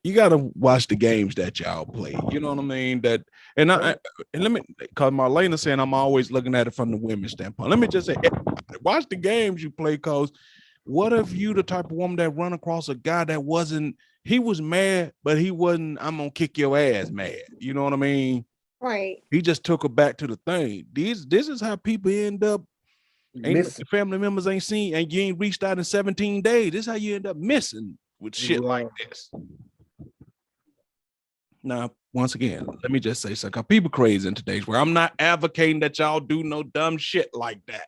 you gotta watch the games that y'all play. You know what I mean? That and let me, because Marlena saying I'm always looking at it from the women's standpoint. Let me just say, watch the games you play, cause what if you the type of woman that run across a guy that wasn't, he was mad, but he wasn't, I'm gonna kick your ass mad. You know what I mean? Right. He just took her back to the thing. This is how people end up. Ain't Missing. family members ain't seen, and you ain't reached out in 17 days. This is how you end up missing with shit like this. Now, once again, let me just say something. People crazy in today's world. I'm not advocating that y'all do no dumb shit like that.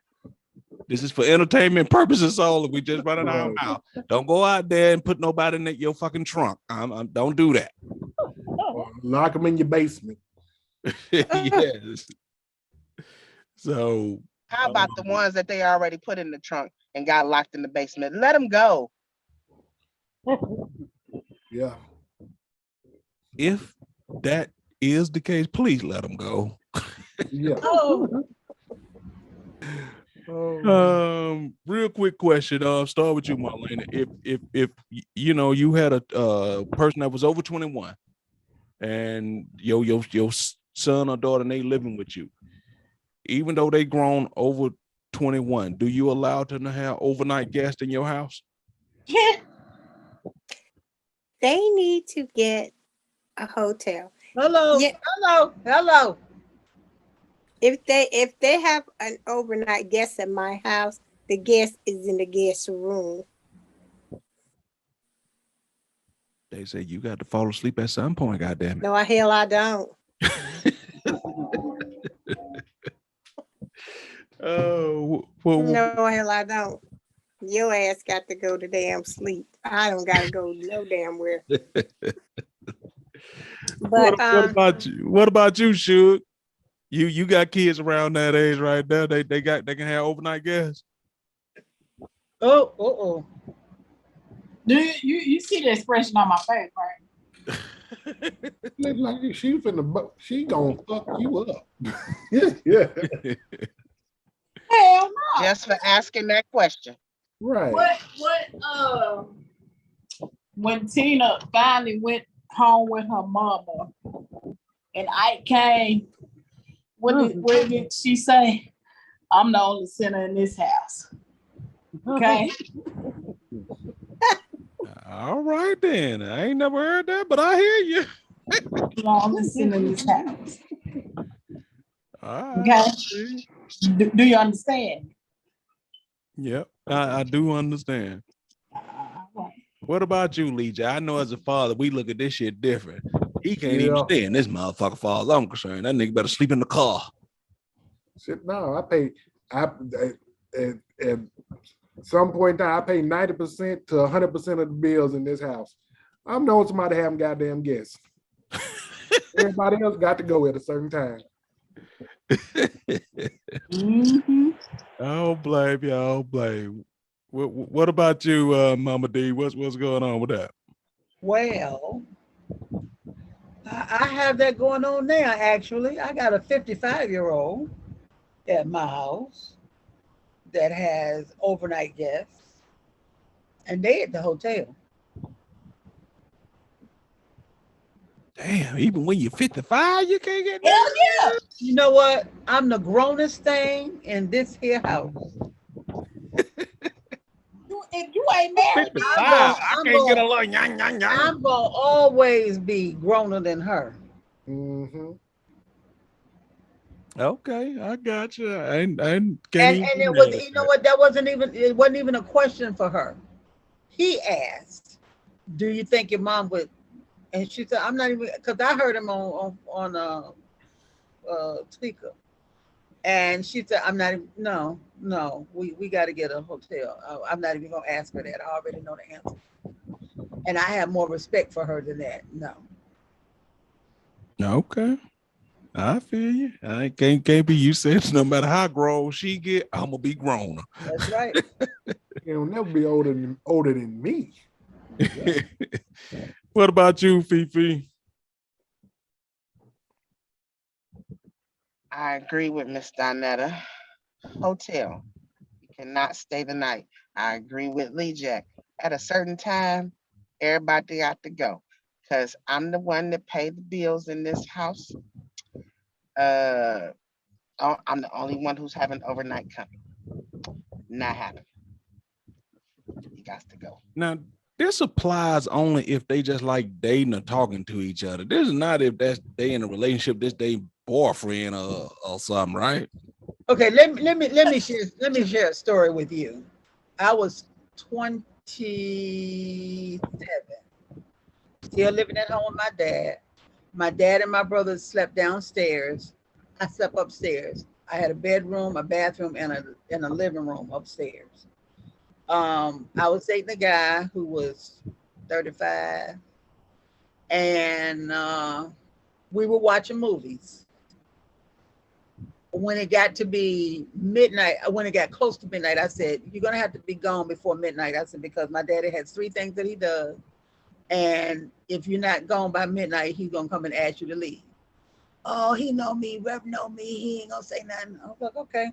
This is for entertainment purposes only. We just running our mouth. Don't go out there and put nobody in your fucking trunk. Don't do that. Lock them in your basement. Yes. So how about the ones that they already put in the trunk and got locked in the basement? Let them go. Yeah. If that is the case, please let them go. Yeah. Real quick question. Start with you, Marlena. If you know you had a person that was over 21, and your son or daughter, and they living with you, even though they grown over 21, do you allow them to have overnight guests in your house? They need to get a hotel. Hello. Yeah. Hello. If they have an overnight guest at my house, the guest is in the guest room. They say you got to fall asleep at some point, goddamn it. No, hell I don't. Oh, no, hell I don't. Your ass got to go to damn sleep. I don't got to go no damn where. But what about you? What about you, Suge? You got kids around that age right now. They can have overnight guests. Do you see the expression on my face, right? Look like she gonna fuck you up. Yeah. Hell no. Just for asking that question. Right. When Tina finally went home with her mama and Ike came, what did she say? I'm the only sinner in this house. Okay. All right then. I ain't never heard that, but I hear you. The only sinner in this house. All right. Okay. Do you understand? Yep, I do understand. What about you, Lee J? I know as a father, we look at this shit different. He can't even stay in this motherfucker far as I'm concerned. That nigga better sleep in the car. Shit, no, at some point in time, I pay 90% to 100% of the bills in this house. I'm knowing somebody having goddamn guests. Everybody else got to go at a certain time. Mm-hmm. Oh, blame y'all, blame. What about you, Mama D? What's going on with that? Well, I have that going on now, actually. I got a 55-year-old at my house that has overnight guests, and they at the hotel. Damn, even when you're 55, you can't get Hell yeah. You know what? I'm the grownest thing in this here house. If you ain't married, I'm gonna always be growner than her. Mm-hmm. Okay, I got you. And it was, you know what? It wasn't even a question for her. He asked, "Do you think your mom would?" And she said, "I'm not even," because I heard him on speaker. And she said, "I'm not even, no, we got to get a hotel. I'm not even going to ask her that. I already know the answer. And I have more respect for her than that. No." Okay. I feel you. I can't be you said no matter how grown she get, I'm gonna be grown. That's right. You'll never be older than me. Yeah. What about you, Fifi? I agree with Miss Donetta. Hotel. You cannot stay the night. I agree with Lee Jack. At a certain time, everybody got to go. because I'm the one that paid the bills in this house. I'm the only one who's having overnight company. Not happening. You got to go. Now, this applies only if they just like dating or talking to each other. This is not if they in a relationship, this they boyfriend or something, right? Okay, let me share a story with you. I was 27, still living at home with my dad. My dad and my brothers slept downstairs. I slept upstairs. I had a bedroom, a bathroom, and a living room upstairs. I was dating a guy who was 35, and we were watching movies. When it got to be midnight, when it got close to midnight, I said, "You're gonna have to be gone before midnight." I said, because my daddy has three things that he does, and if you're not gone by midnight, he's gonna come and ask you to leave. Oh, he know me, Rev know me. He ain't gonna say nothing. I was like, okay.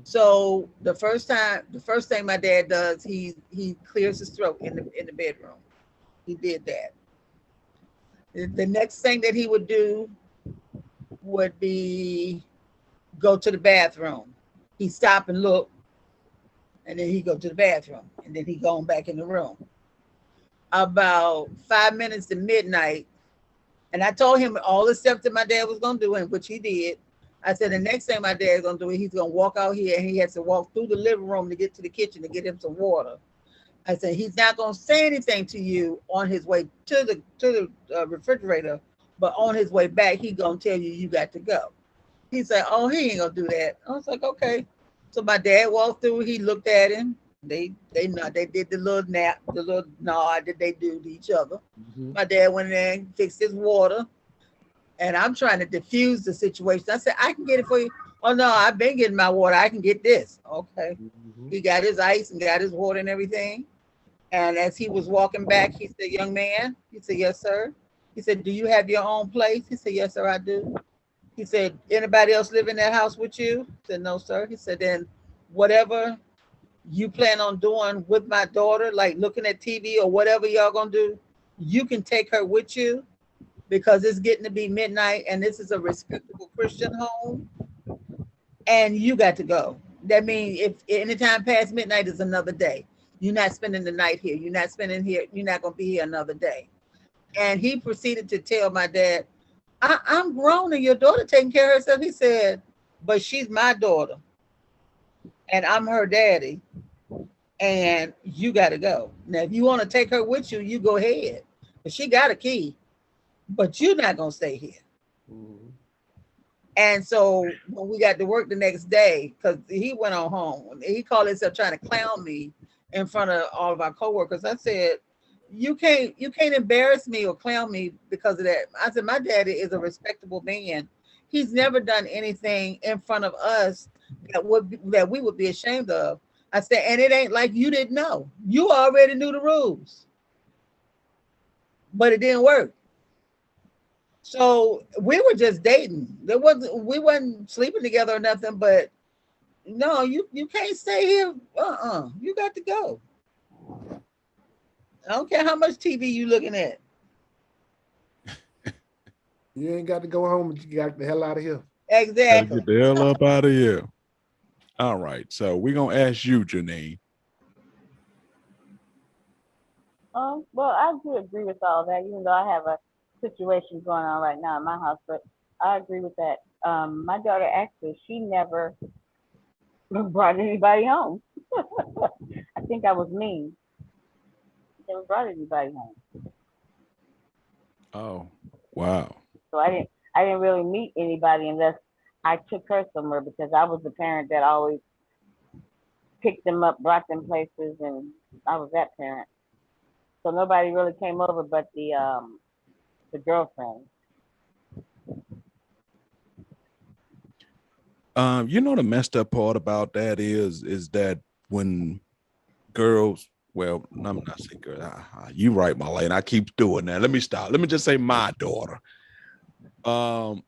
So the first thing my dad does, he clears his throat in the bedroom. He did that. The next thing that he would do would be go to the bathroom. He stop and look, and then he go to the bathroom, and then he going back in the room. About 5 minutes to midnight, and I told him all the steps that my dad was gonna do, and which he did. I said the next thing my dad's gonna do, he's gonna walk out here, and he has to walk through the living room to get to the kitchen to get him some water. I said he's not gonna say anything to you on his way to the refrigerator, but on his way back, he gonna tell you you got to go. He said, "Oh, he ain't gonna do that." I was like, "Okay." So my dad walked through. He looked at him. They did the little nap, the little nod that they do to each other. Mhm. My dad went in there and fixed his water, and I'm trying to diffuse the situation. I said, "I can get it for you." "Oh no, I've been getting my water. I can get this." Okay. Mhm. He got his ice and got his water and everything. And as he was walking back, he said, "Young man," he said, "Yes, sir." He said, "Do you have your own place?" He said, "Yes, sir, I do." He said, "Anybody else live in that house with you?" I said, "No, sir." He said, "Then whatever you plan on doing with my daughter, like looking at TV or whatever y'all gonna do, you can take her with you because it's getting to be midnight and this is a respectable Christian home and you got to go." That means if anytime past midnight is another day. You're not spending the night here. You're not spending here. You're not gonna be here another day. And he proceeded to tell my dad, I'm grown and your daughter taking care of herself. He said, "But she's my daughter and I'm her daddy and you got to go. Now, if you want to take her with you, you go ahead. But she got a key, but you're not going to stay here." Mhm. And so when we got to work the next day, because he went on home, he called himself trying to clown me in front of all of our coworkers. I said, you can't embarrass me or clown me because of that. I said, my daddy is a respectable man. He's never done anything in front of us that we would be ashamed of. I said, and it ain't like you didn't know. You already knew the rules, but it didn't work. So we were just dating. We wasn't sleeping together or nothing, but no, you can't stay here. You got to go. I don't care how much TV you looking at. You ain't got to go home, but you got the hell out of here. Gotta Exactly. get the hell up out of here. All right, so we're gonna ask you, Janine. Well, I do agree with all that, even though I have a situation going on right now in my house, but I agree with that. My daughter actually, she never brought anybody home. I think I was mean. She never brought anybody home. Oh, wow. So I didn't really meet anybody unless I took her somewhere because I was the parent that always picked them up, brought them places, and I was that parent. So nobody really came over but the girlfriend. You know the messed up part about that is that when girls, well, I'm not saying girl. You right, Marlene. I keep doing that. Let me stop. Let me just say my daughter. Um,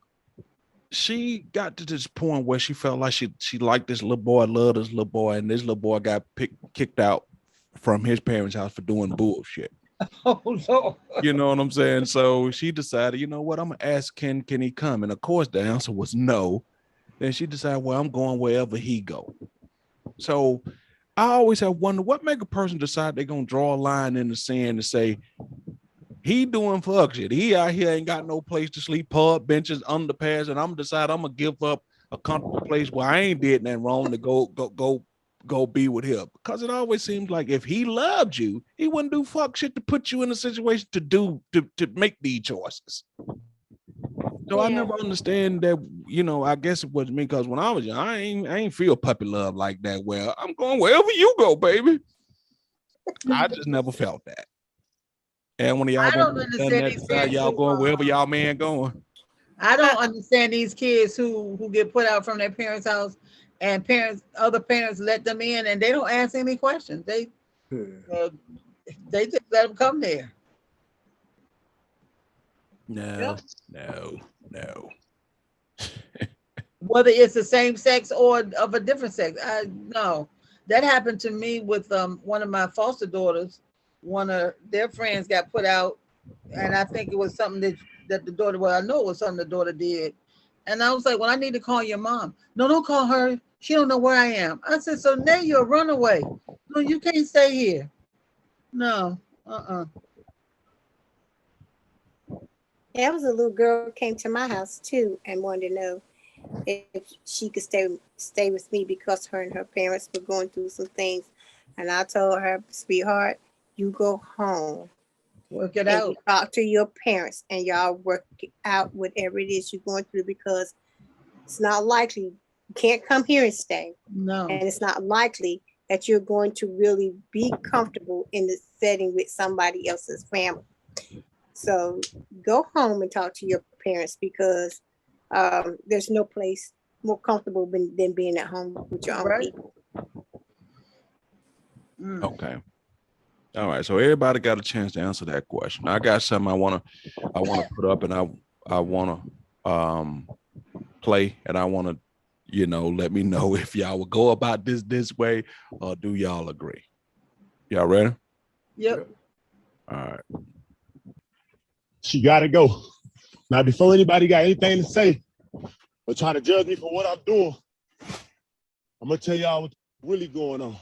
she got to this point where she felt like she liked this little boy, loved this little boy, and this little boy got kicked out from his parents' house for doing bullshit. Oh Lord. You know what I'm saying? So she decided, you know what, I'm gonna ask can he come? And of course the answer was no. Then she decided, well, I'm going wherever he go. So I always have wondered what make a person decide they're gonna draw a line in the sand and say, he doing fuck shit. He out here ain't got no place to sleep, pub benches, underpass, and I'm decide I'm gonna give up a comfortable place where I ain't did nothing wrong to go be with him. Because it always seems like if he loved you, he wouldn't do fuck shit to put you in a situation to make these choices. So I never understand that, you know, I guess it was me because when I was young, I ain't feel puppy love like that. Well, I'm going wherever you go, baby. I just never felt that. And when y'all I don't done understand that, these decide kids y'all who going wherever y'all man going. I don't understand these kids who get put out from their parents' house and other parents let them in and they don't ask any questions. They just let them come there. No. Whether it's the same sex or of a different sex. No. That happened to me with one of my foster daughters. One of their friends got put out, and I think it was something that the daughter, well, I know it was something the daughter did. And I was like, well, I need to call your mom. No, don't call her. She don't know where I am. I said, so now you're a runaway. No, you can't stay here. No. There was a little girl came to my house too and wanted to know if she could stay with me because her and her parents were going through some things. And I told her, sweetheart, you go home. Work it and out. You talk to your parents and y'all work out whatever it is you're going through because it's not likely you can't come here and stay. No. And it's not likely that you're going to really be comfortable in the setting with somebody else's family. So go home and talk to your parents because there's no place more comfortable than being at home with your own people. Okay. All right. So everybody got a chance to answer that question. I got something I wanna put up and I wanna play and I wanna, let me know if y'all will go about this way or do y'all agree? Y'all ready? Yep. All right. She gotta go. Now, before anybody got anything to say or try to judge me for what I'm doing, I'm gonna tell y'all what's really going on.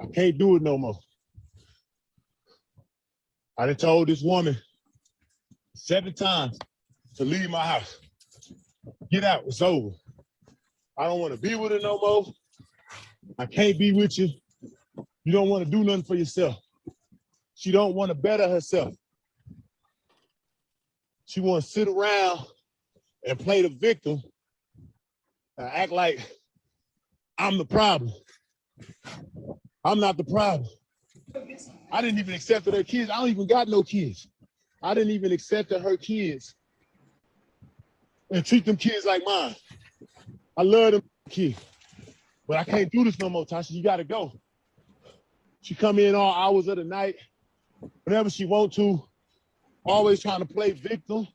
I can't do it no more. I done told this woman 7 times to leave my house. Get out, it's over. I don't want to be with her no more. I can't be with you. You don't want to do nothing for yourself. She don't want to better herself. She want to sit around and play the victim and act like I'm the problem. I'm not the problem. I didn't even accept her kids. I don't even got no kids. I didn't even accept her kids and treat them kids like mine. I love them kids, but I can't do this no more, Tasha. You gotta go. She come in all hours of the night, whenever she want to, always trying to play victim,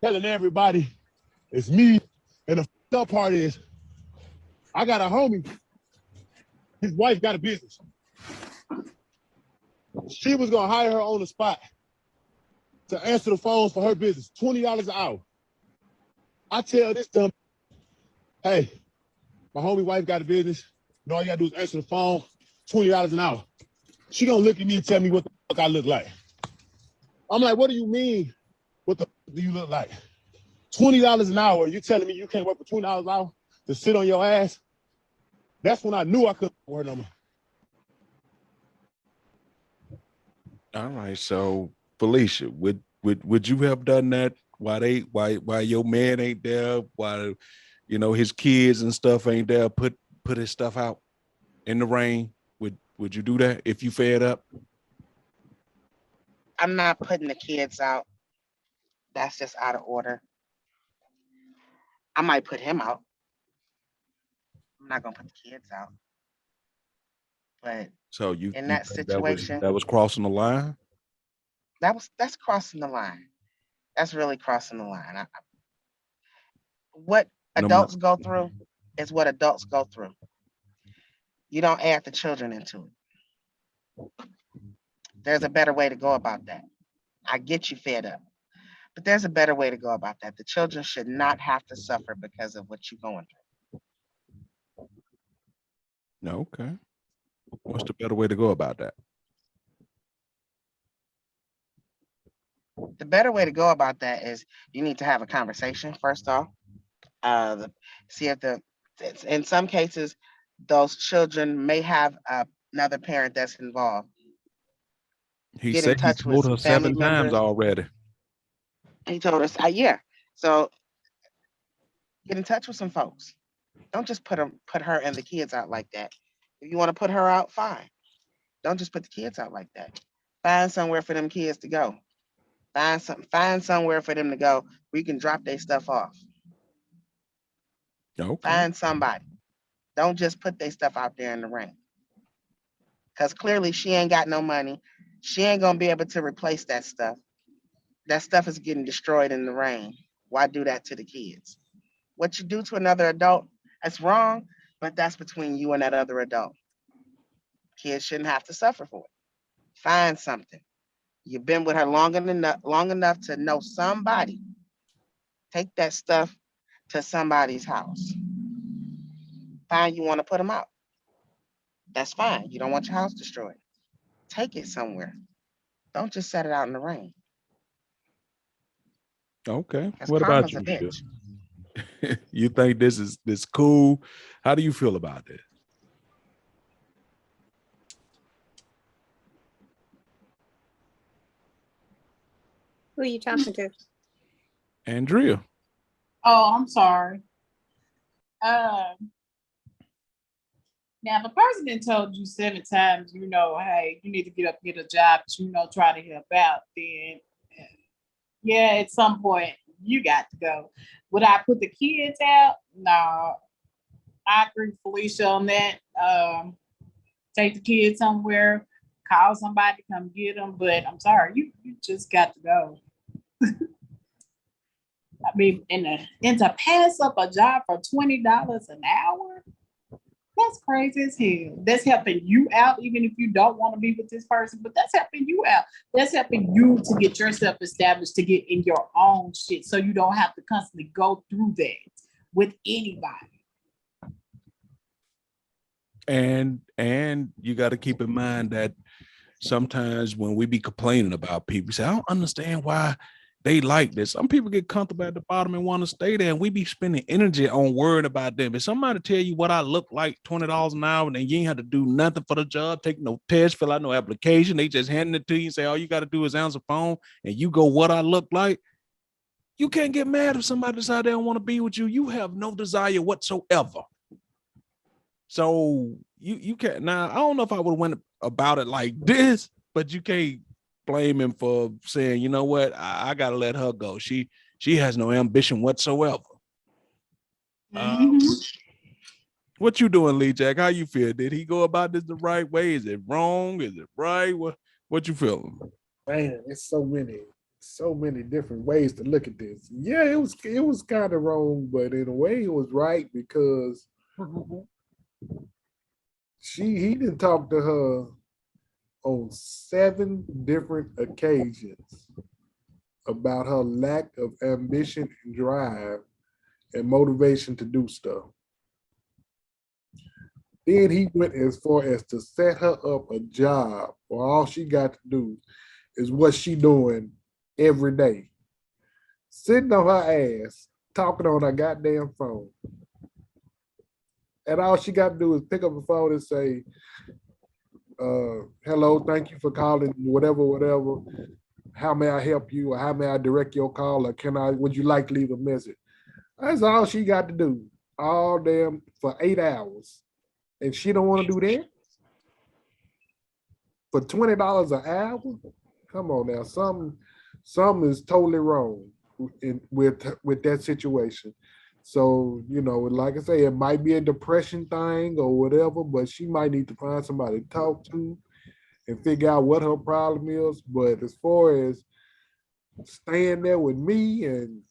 telling everybody it's me. And the fucked up part is, I got a homie, his wife got a business. She was gonna hire her on the spot to answer the phones for her business, $20 an hour. I tell this dumb, hey, my homie wife got a business. And all you gotta do is answer the phone, $20 an hour. She gonna look at me and tell me what the fuck I look like. I'm like, what do you mean? What the fuck do you look like? $20 an hour, you telling me you can't work for $20 an hour to sit on your ass? That's when I knew I couldn't work no more. All right. So Felicia, would you have done that? Why your man ain't there? Why, his kids and stuff ain't there? Put his stuff out in the rain. Would you do that if you fed up? I'm not putting the kids out. That's just out of order. I might put him out. I'm not gonna put the kids out. But So you in that think that situation, was crossing the line? that's crossing the line. That's really crossing the line. What adults go through is what adults go through. You don't add the children into it. There's a better way to go about that. I get you fed up, but there's a better way to go about that. The children should not have to suffer because of what you're going Okay. What's the better way to go about that? through. The better way to go about that is you need to have a conversation first off. See if in some cases those children may have another parent that's involved. He Get in said he touch with told some her family 7 times members. already. He told us, yeah. So get in touch with some folks. Don't just put her and the kids out like that. If you want to put her out, fine. Don't just put the kids out like that. Find somewhere for them kids to go. Find somewhere for them to go where you can drop their stuff off. Okay. Find somebody. Don't just put their stuff out there in the rain. Because clearly she ain't got no money. She ain't gonna be able to replace that stuff. That stuff is getting destroyed in the rain. Why do that to the kids? What you do to another adult, that's wrong, but that's between you and that other adult. Kids shouldn't have to suffer for it. Find something. You've been with her long enough to know somebody. Take that stuff to somebody's house. Fine, you want to put them out. That's fine. You don't want your house destroyed. Take it somewhere. Don't just set it out in the rain. Okay. Because What about karma's you, a Michelle? bitch. You think this is cool? How do you feel about this? Who are you talking to? Andrea. Oh, I'm sorry. Now, if a person then told you 7 times, hey, you need to get up and get a job, try to help out, then yeah, at some point you got to go. Would I put the kids out? No. I agree with Felicia on that. Take the kids somewhere, call somebody, come get them. But I'm sorry, you just got to go. I mean, and to pass up a job for $20 an hour, that's crazy as hell. That's helping you out, even if you don't want to be with this person, but that's helping you out. That's helping you to get yourself established, to get in your own shit, so you don't have to constantly go through that with anybody. And you got to keep in mind that sometimes when we be complaining about people, say, I don't understand why they like this. Some people get comfortable at the bottom and want to stay there, and we be spending energy on worrying about them. If somebody tell you what I look like, $20 an hour, and then you ain't have to do nothing for the job, take no test, fill out no application, they just handing it to you and say, all you got to do is answer the phone, and you go, what I look like. You can't get mad if somebody decide they don't want to be with you. You have no desire whatsoever. So you can't. Now, I don't know if I would have went about it like this, but you can't blame him for saying, you know what, I gotta let her go. She has no ambition whatsoever. What you doing, Lee Jack? How you feel? Did he go about this the right way? Is it wrong? Is it right? What you feeling? Man, it's so many different ways to look at this. Yeah, it was kind of wrong, but in a way it was right because he didn't talk to her on 7 different occasions about her lack of ambition and drive and motivation to do stuff. Then he went as far as to set her up a job where all she got to do is what she doing every day. Sitting on her ass, talking on her goddamn phone. And all she got to do is pick up the phone and say, hello, thank you for calling, whatever. How may I help you? Or how may I direct your call? Or would you like to leave a message? That's all she got to do all damn for 8 hours. And she don't want to do that? For $20 an hour? Come on now. Something is totally wrong with that situation. So, like I say, it might be a depression thing or whatever, but she might need to find somebody to talk to and figure out what her problem is. But as far as staying there with me and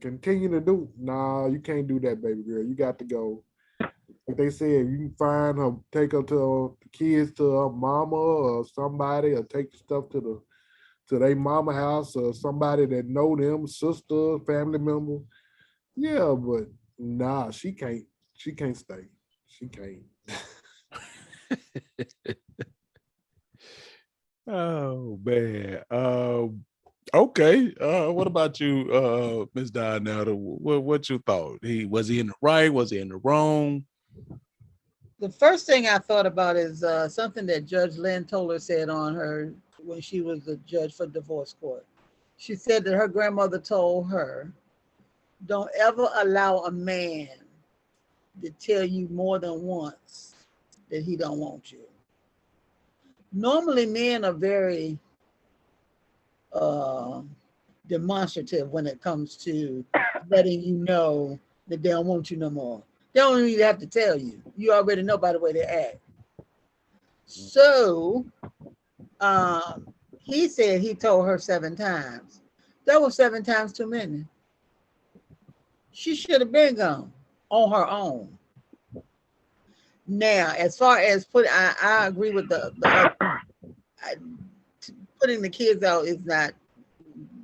continue to do, nah, you can't do that, baby girl. You got to go. like they said, you can find her, take her to the kids to her mama or somebody, or take the stuff to their mama house or somebody that know them, sister, family member. Yeah, but nah, she can't. She can't stay. She can't. Oh man. Okay. What about you, Miss Dionetta? What you thought? Was he in the right? Was he in the wrong? The first thing I thought about is something that Judge Lynn Toller said on her when she was the judge for divorce court. She said that her grandmother told her, don't ever allow a man to tell you more than once that he don't want you. Normally men are very uh, demonstrative when it comes to letting you know that they don't want you no more. They don't even have to tell you. You already know by the way they act. So he said he told her 7 times. That was 7 times too many. She should have been gone on her own. Now, as far as I agree with the putting the kids out is not,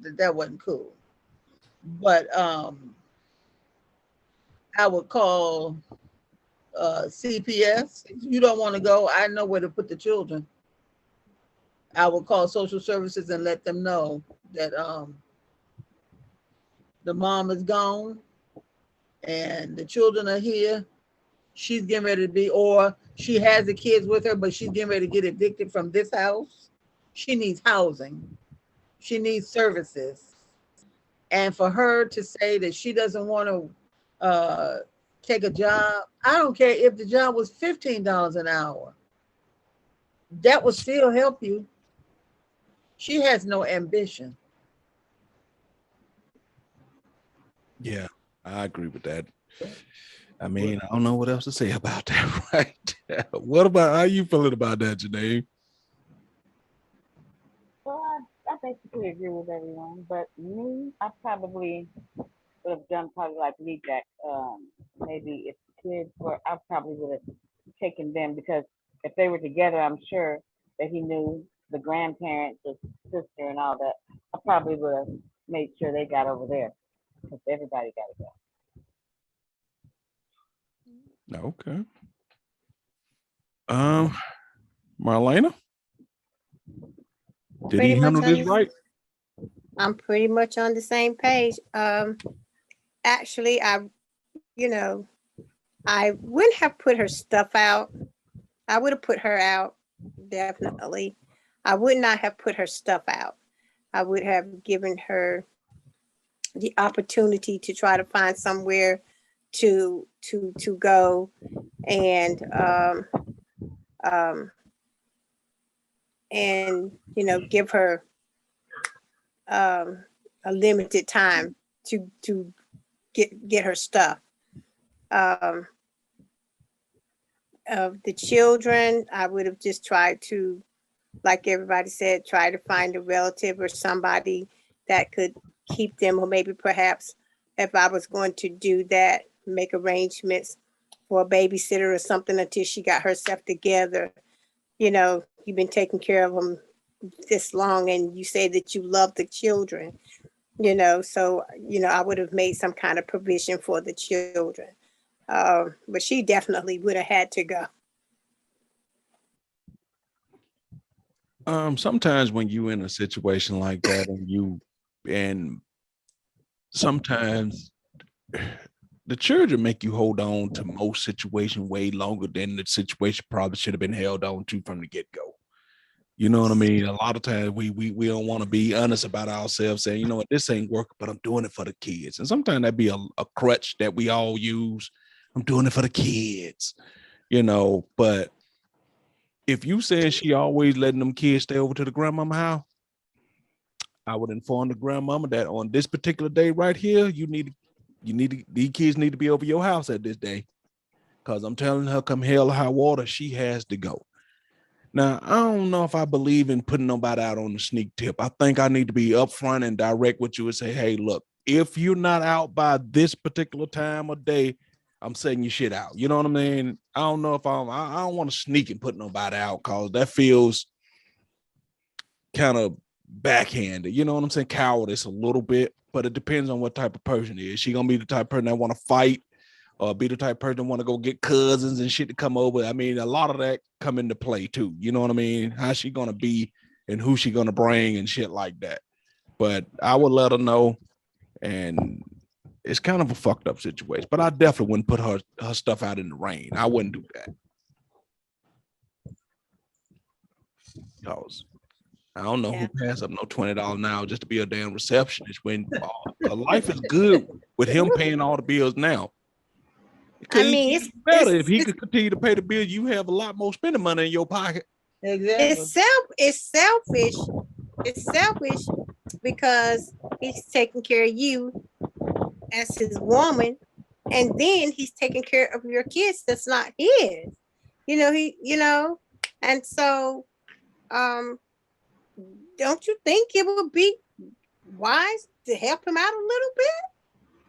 that wasn't cool. But I would call CPS. If you don't want to go, I know where to put the children. I would call social services and let them know that the mom is gone and the children are here. She's getting ready to be, or she has the kids with her, but she's getting ready to get evicted from this house. She needs housing. She needs services. And for her to say that she doesn't want to take a job, I don't care if the job was $15 an hour. That would still help you. She has no ambition. Yeah, I agree with that. I mean, I don't know what else to say about that, right? What about, how you feeling about that, Janae? Well, I basically agree with everyone, but me, I probably would have done probably like Lee Jack. Maybe if the kids were, I probably would have taken them because if they were together, I'm sure that he knew the grandparents, the sister, and all that. I probably would have made sure they got over there because everybody got to go. Okay. Marlena, did Pretty he much handle this right? I'm pretty much on the same page. Actually, I wouldn't have put her stuff out. I would have put her out, definitely. I would not have put her stuff out. I would have given her the opportunity to try to find somewhere to go and um, give her a limited time to get her stuff. Um, of the children, I would have just tried to, like everybody said, try to find a relative or somebody that could keep them, or maybe perhaps if I was going to do that, make arrangements for a babysitter or something until she got herself together. You've been taking care of them this long and you say that you love the children, so, I would have made some kind of provision for the children. But she definitely would have had to go. Sometimes when you in a situation like that and sometimes the children make you hold on to most situation way longer than the situation probably should have been held on to from the get-go. You know what I mean? A lot of times we don't want to be honest about ourselves, saying, you know what, this ain't working, but I'm doing it for the kids. And sometimes that be a crutch that we all use. I'm doing it for the kids, but if you said she always letting them kids stay over to the grandmama house, I would inform the grandmama that on this particular day right here, these kids need to be over your house at this day. Cause I'm telling her, come hell or high water, she has to go. Now, I don't know if I believe in putting nobody out on the sneak tip. I think I need to be upfront and direct with you and say, hey, look, if you're not out by this particular time of day, I'm setting your shit out. You know what I mean? I don't know if I don't want to sneak and put nobody out because that feels kind of backhanded. You know what I'm saying? Cowardice a little bit, but it depends on what type of person it is. She gonna be the type of person that want to fight, or be the type of person that want to go get cousins and shit to come over. I mean, a lot of that come into play too. You know what I mean? How she gonna be and who she gonna bring and shit like that. But I would let her know, and it's kind of a fucked up situation. But I definitely wouldn't put her stuff out in the rain. I wouldn't do that. Because I don't know who passed up no $20 now just to be a damn receptionist when life is good with him paying all the bills now. I mean, it's better if he could continue to pay the bill. You have a lot more spending money in your pocket. Exactly. It's selfish. It's selfish because he's taking care of you as his woman, and then he's taking care of your kids that's not his. And so don't you think it would be wise to help him out a little bit?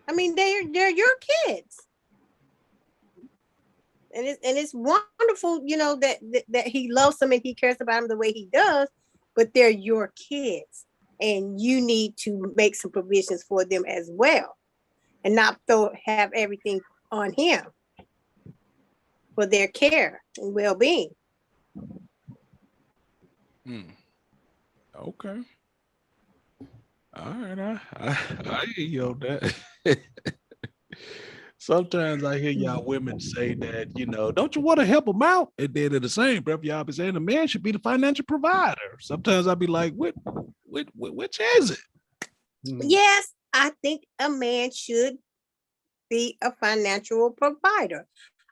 I mean, they're your kids. And it's wonderful, that he loves them and he cares about them the way he does, but they're your kids, and you need to make some provisions for them as well, and not have everything on him for their care and well-being. Okay. All right, I hear you on that. Sometimes I hear y'all women say that, don't you want to help them out? And then in the same breath, y'all be saying the man should be the financial provider. Sometimes I be like, which is it? Yes, I think a man should be a financial provider.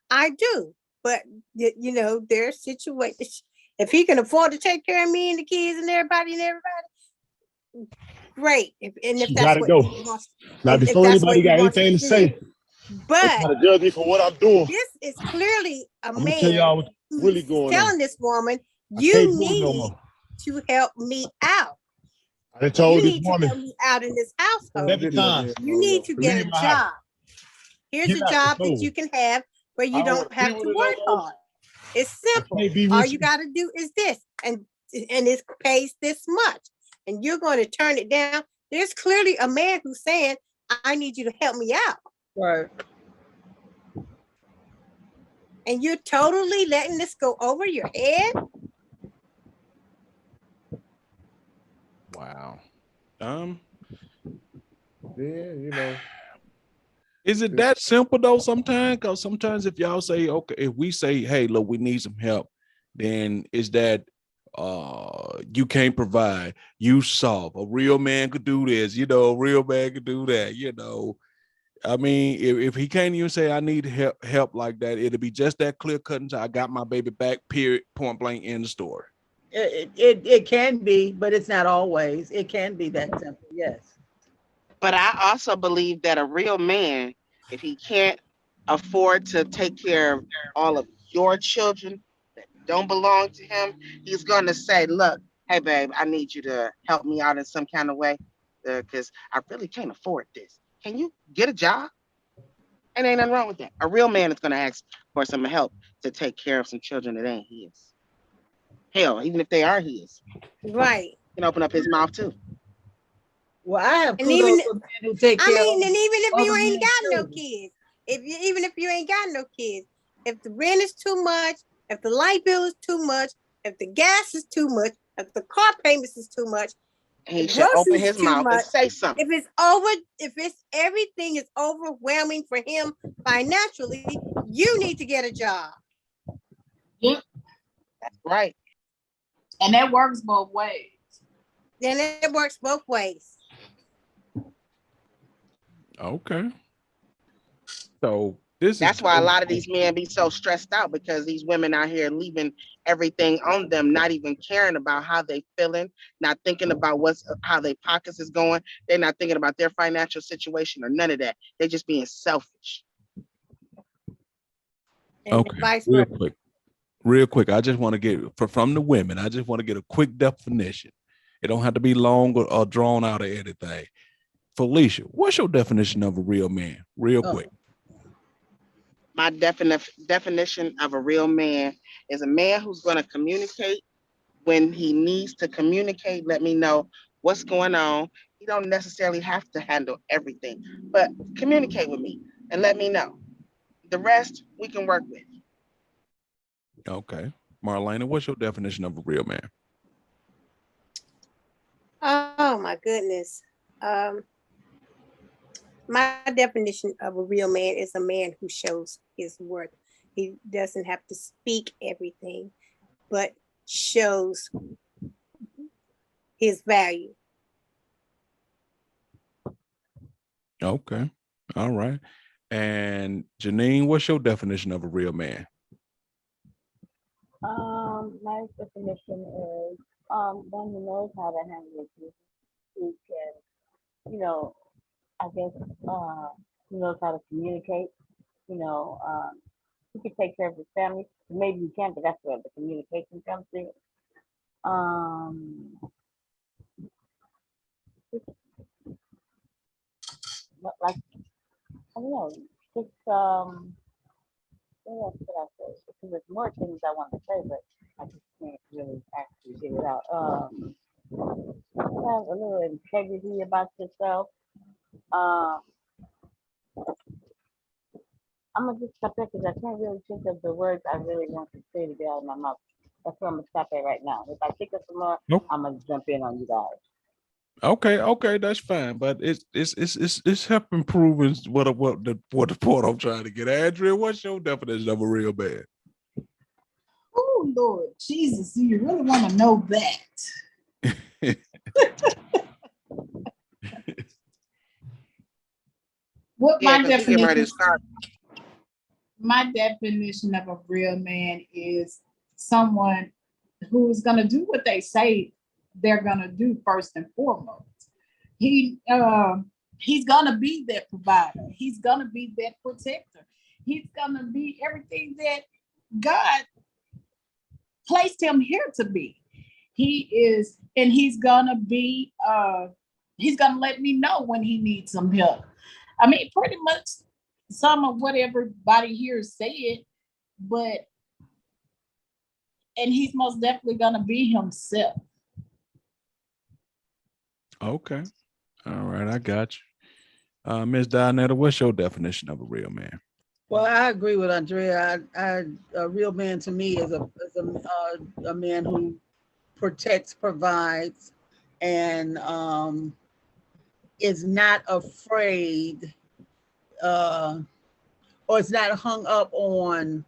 I do. But, there's situations. If he can afford to take care of me and the kids and everybody, great. If that's what he wants. Now, before anybody got anything to say, but to judge me for what I'm doing. This is clearly a I'm gonna man tell y'all what's really going telling on. this woman, you need to help me out. I told you this need woman to help me out in this household. every time. You need to get a job. Here's a job that you can have where you don't have to work hard. It's simple. All you got to do is this, and it pays this much, and you're going to turn it down. There's clearly a man who's saying, I need you to help me out. Right. And you're totally letting this go over your head? Wow. Yeah, Is it that simple though sometimes? Because sometimes if y'all say, okay, if we say, hey, look, we need some help, then is that you can't provide, you solve. A real man could do this, a real man could do that, I mean, if he can't even say I need help like that, it'll be just that clear cut until I got my baby back, period, point blank, in the story. It can be, but it's not always. It can be that simple, yes. But I also believe that a real man, if he can't afford to take care of all of your children that don't belong to him, he's going to say, look, hey, babe, I need you to help me out in some kind of way because I really can't afford this. Can you get a job? And ain't nothing wrong with that. A real man is going to ask for some help to take care of some children that ain't his. Hell, even if they are his. Right. He can open up his mouth too. Well, I have kudos for men who take care of and even if you ain't got children. no kids, even if you ain't got no kids, if the rent is too much, if the light bill is too much, if the gas is too much, if the car payments is too much, he should open his mouth and say something. If everything is overwhelming for him financially, you need to get a job. Yeah, that's right. And that works both ways. Then it works both ways. Okay. So that's why a lot of these men be so stressed out, because these women out here leaving everything on them, not even caring about how they feeling, not thinking about how their pockets is going. They're not thinking about their financial situation or none of that. They're just being selfish. Okay. Real quick. I just want to get from the women. I just want to get a quick definition. It don't have to be long or drawn out or anything. Felicia, what's your definition of a real man? Real quick. My definition of a real man is a man who's going to communicate when he needs to communicate. Let me know what's going on. He don't necessarily have to handle everything, but communicate with me and let me know. The rest we can work with. Okay. Marlena, what's your definition of a real man? Oh my goodness. My definition of a real man is a man who shows his worth. He doesn't have to speak everything, but shows his value. Okay. All right. And Janine, what's your definition of a real man? My definition is one who knows how to handle people, who can, I guess, who knows how to communicate, you know, who can take care of his family. Maybe he can, but that's where the communication comes in. Um, just, like, I don't know, just, what else could I say? Because there's more things I want to say, but I just can't really actually get it out. Have a little integrity about yourself. Um, I'm gonna just stop there because I can't really think of the words I really want to say to get out of my mouth. That's where I'm gonna stop at right now. If I think of some more, Nope. I'm gonna jump in on you guys. Okay, that's fine. But it's helping prove what the point I'm trying to get. Andrea, what's your definition of a real man? Oh Lord Jesus, do you really want to know that? What Yeah, my because he getting ready definition to start. my definition of a real man is someone who's gonna do what they say they're gonna do first and foremost. He he's gonna be that provider. He's gonna be that protector. He's gonna be everything that God placed him here to be. He is, and he's gonna be. He's gonna let me know when he needs some help. I mean, pretty much some of what everybody here said, but and he's most definitely gonna be himself. Okay. All right, I got you. Ms. Donetta, what's your definition of a real man? Well, I agree with Andrea. A real man to me is a man who protects, provides, and is not afraid, or is not hung up on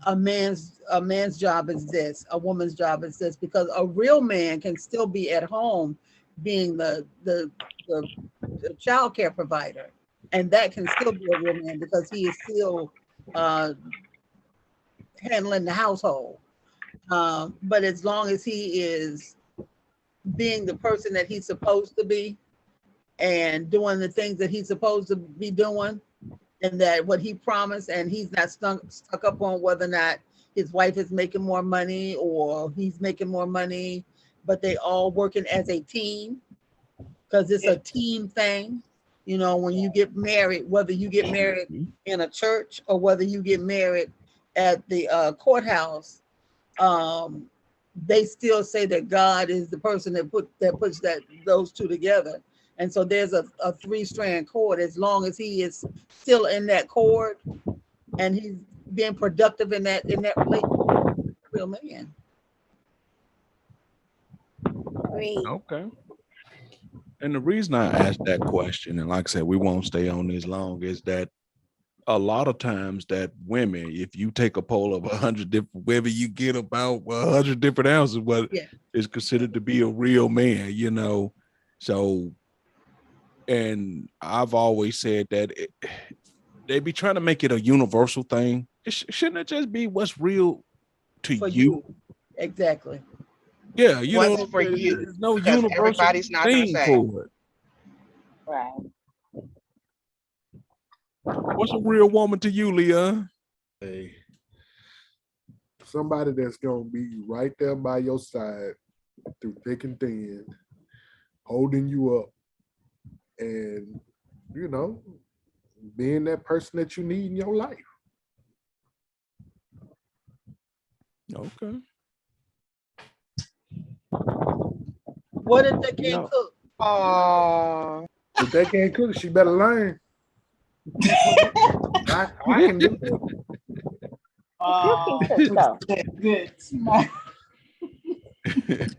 a man's job is this, a woman's job is this, because a real man can still be at home being the child care provider, and that can still be a real man because he is still uh, handling the household. But as long as he is being the person that he's supposed to be and doing the things that he's supposed to be doing, and that what he promised, and he's not stuck up on whether or not his wife is making more money or he's making more money, but they all working as a team, because it's a team thing. You know, when you get married, whether you get married in a church or whether you get married at the courthouse, they still say that God is the person that puts those two together. And so there's a three-strand cord. As long as he is still in that cord and he's being productive in that relationship, real man. Great. Okay. And the reason I asked that question, and like I said, we won't stay on this long, is that a lot of times that women, if you take a poll of 100 different women, you get about 100 different answers what is considered to be a real man, you know. So, and I've always said that they be trying to make it a universal thing. Shouldn't it just be what's real to For you? Exactly. Yeah, you know, What's for you? there's no Because universal everybody's not the thing same. for it. Right. What's a real woman to you, Leon? Hey, somebody that's gonna be right there by your side through thick and thin, holding you up, and you know, being that person that you need in your life. Okay. What if they can't Yeah. cook? Oh, If they can't cook, she better learn. I can do that. You can cook though. Good.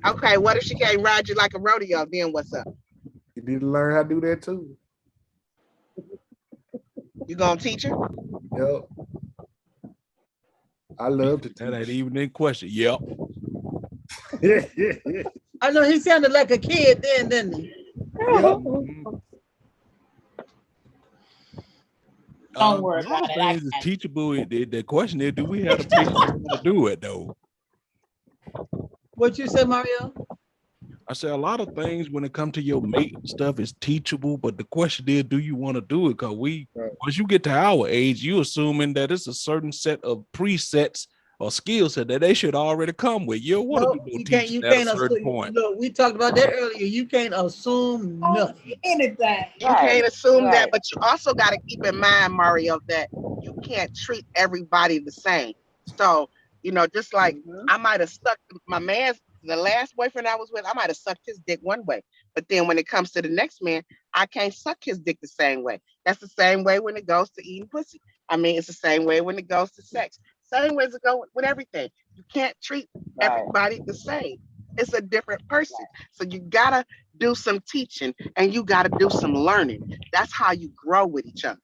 okay. What if she can't ride you like a rodeo? Then what's up? You need to learn how to do that too. You gonna teach her? Yep. I love to That ain't teach. even in question. Yep. I know he sounded like a kid then, didn't he? Yep. Don't worry A lot about of it. I things is got it. teachable. The question is, do we have the patience to do it though? What you say, Mario? I say a lot of things when it comes to your mate and stuff is teachable, but the question is, do you want to do it? Because once you get to our age, you assuming that it's a certain set of presets or skill set that they should already come with. You don't want to do no teaching at a certain point. Look, we talked about that earlier. You can't assume nothing. Anything. You can't assume that, right. but you also got to keep in mind, Mario, that you can't treat everybody the same. So, just like I might have sucked the last boyfriend I was with, I might have sucked his dick one way. But then when it comes to the next man, I can't suck his dick the same way. That's the same way when it goes to eating pussy. I mean, it's the same way when it goes to sex. Same way as it goes with everything. You can't treat everybody the same. It's a different person. So you gotta do some teaching and you gotta do some learning. That's how you grow with each other.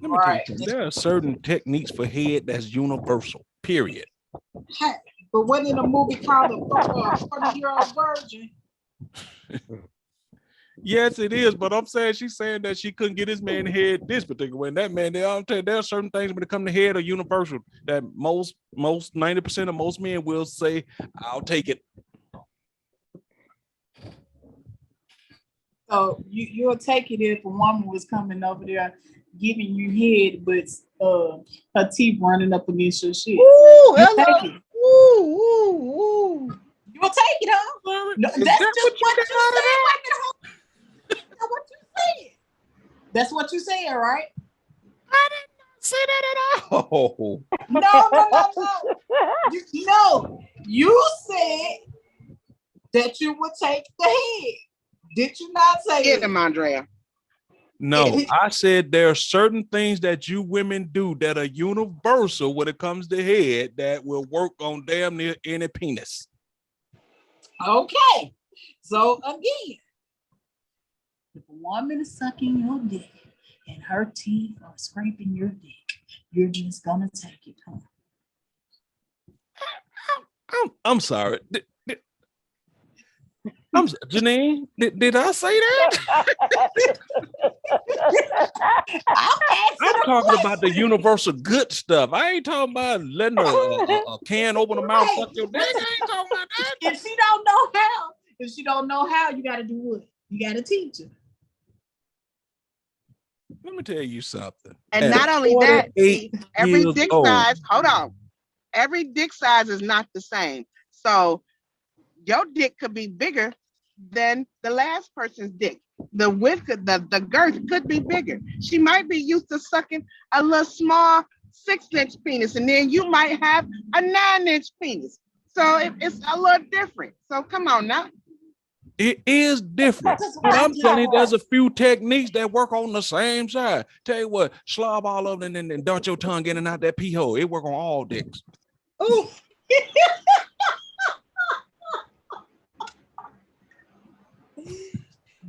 Let me tell you something. There are certain techniques for head that's universal, period. Hey, but what in a movie called a 40-year-old virgin? Yes, it is, but I'm saying she's saying that she couldn't get his man head this particular way. And that man, I'll tell you, there are certain things when it comes to head are universal that most 90% of most men will say, I'll take it. So you'll take it if a woman was coming over there giving you head, but her teeth running up against your shit. Ooh, You'll take it. ooh. You'll take it, huh? No, that's just what you said. That's what you said. That's what you said, right? I didn't say that at all. No. You said that you would take the head. Did you not say Get that? him, Andrea. No, I said there are certain things that you women do that are universal when it comes to head that will work on damn near any penis. Okay. So again, if a woman is sucking your dick and her teeth are scraping your dick, you're just gonna take it, huh? I'm sorry. Janine, did I say that? I'm talking about the universal good stuff. I ain't talking about letting a can open the mouth, suck your dick. I ain't talking about that. If she don't know how, you gotta do what? You gotta teach her. Let me tell you something. And not only that, every years dick old. size, hold on. Every dick size is not the same. So your dick could be bigger than the last person's dick. The width, the girth could be bigger. She might be used to sucking a little small 6-inch penis, and then you might have a 9-inch penis. So it's a little different. So come on now. It is different, but I'm telling you, there's a few techniques that work on the same side. Tell you what, slob all of them and then dart your tongue in and out that pee hole. It work on all dicks. Ooh.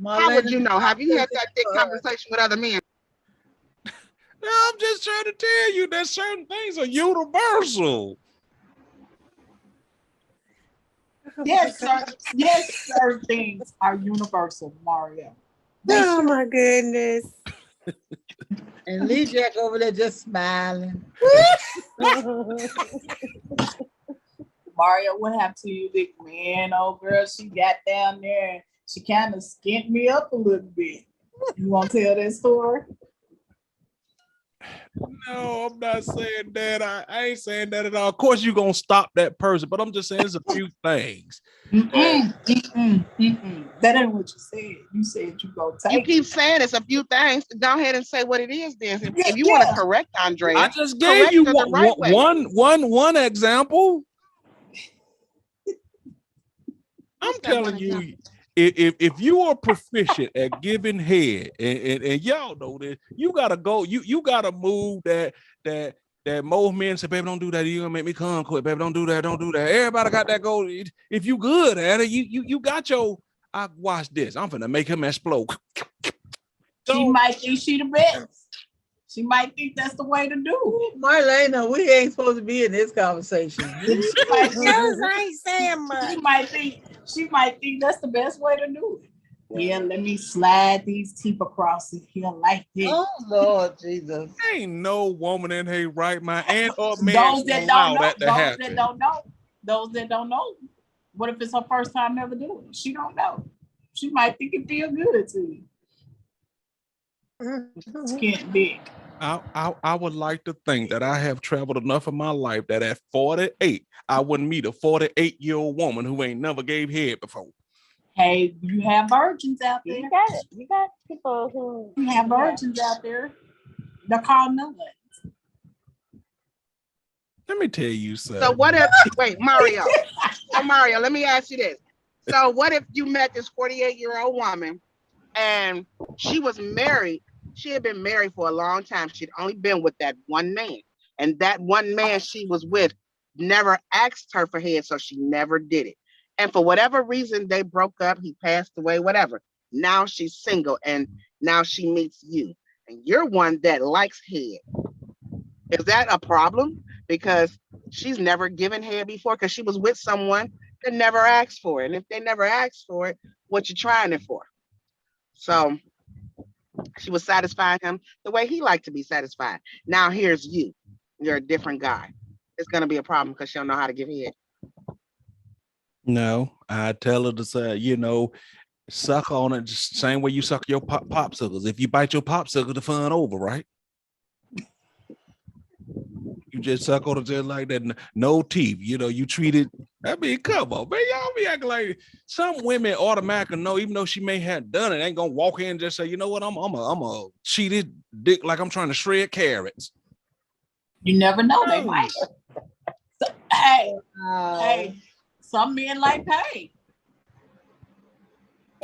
How would you know? Have you had that dick conversation with other men? No, I'm just trying to tell you that certain things are universal. Yes, sir. Yes, certain things are universal, Mario. Oh my goodness. And Lee Jack over there just smiling. Mario, what happened to you, big man? Oh, girl, she got down there and she kind of skint me up a little bit. You want to tell that story? No, I'm not saying that. I ain't saying that at all. Of course, you're gonna stop that person, but I'm just saying there's a few things. That ain't what you said. You said you go You take keep it. saying it's a few things. Go ahead and say what it is then. If you Yeah. want to correct Andrea, I just gave correct you her the right way. one example. I'm What's that one telling you, example? if you are proficient at giving head, and y'all know this, you gotta go. You gotta move that most men say, baby, don't do that. You're gonna make me come quick, baby. Don't do that. Don't do that. Everybody got that goal. If you good at it, you got your. I watch this. I'm finna make him explode. She might think she the best. She might think that's the way to do it. Marlena, we ain't supposed to be in this conversation. I ain't saying much. She might think that's the best way to do it. Yeah, let me slide these teeth across it here like this. Oh Lord Jesus. Ain't no woman in her right mind and or man Those that don't know, that to those happen. that don't know, those that don't know. What if it's her first time ever doing it? She don't know. She might think it feel good to you. Can't be. I would like to think that I have traveled enough of my life that at 48, I wouldn't meet a 48-year-old woman who ain't never gave head before. Hey, you have virgins out there. You got it. You got people who You have virgins out there. They're called nuts. Let me tell you something. So what if, wait, Mario. So Mario, let me ask you this. So what if you met this 48-year-old woman and she was married? She had been married for a long time. She'd only been with that one man. And that one man she was with never asked her for head, so she never did it. And for whatever reason, they broke up, he passed away, whatever. Now she's single and now she meets you. And you're one that likes head. Is that a problem? Because she's never given head before because she was with someone that never asked for it. And if they never asked for it, what you trying it for? So she was satisfying him the way he liked to be satisfied. Now here's you. You're a different guy. It's going to be a problem because she don't know how to give head. No, I tell her to say, suck on it just the same way you suck your popsicles. If you bite your popsicle, the fun over, right? You just suck on it just like that. No teeth. You treat it. I mean, come on, man. Y'all be acting like some women automatically know, even though she may have done it, ain't gonna walk in and just say, you know what, I'm a cheated dick like I'm trying to shred carrots. You never know. They might. So, hey, some men like pay.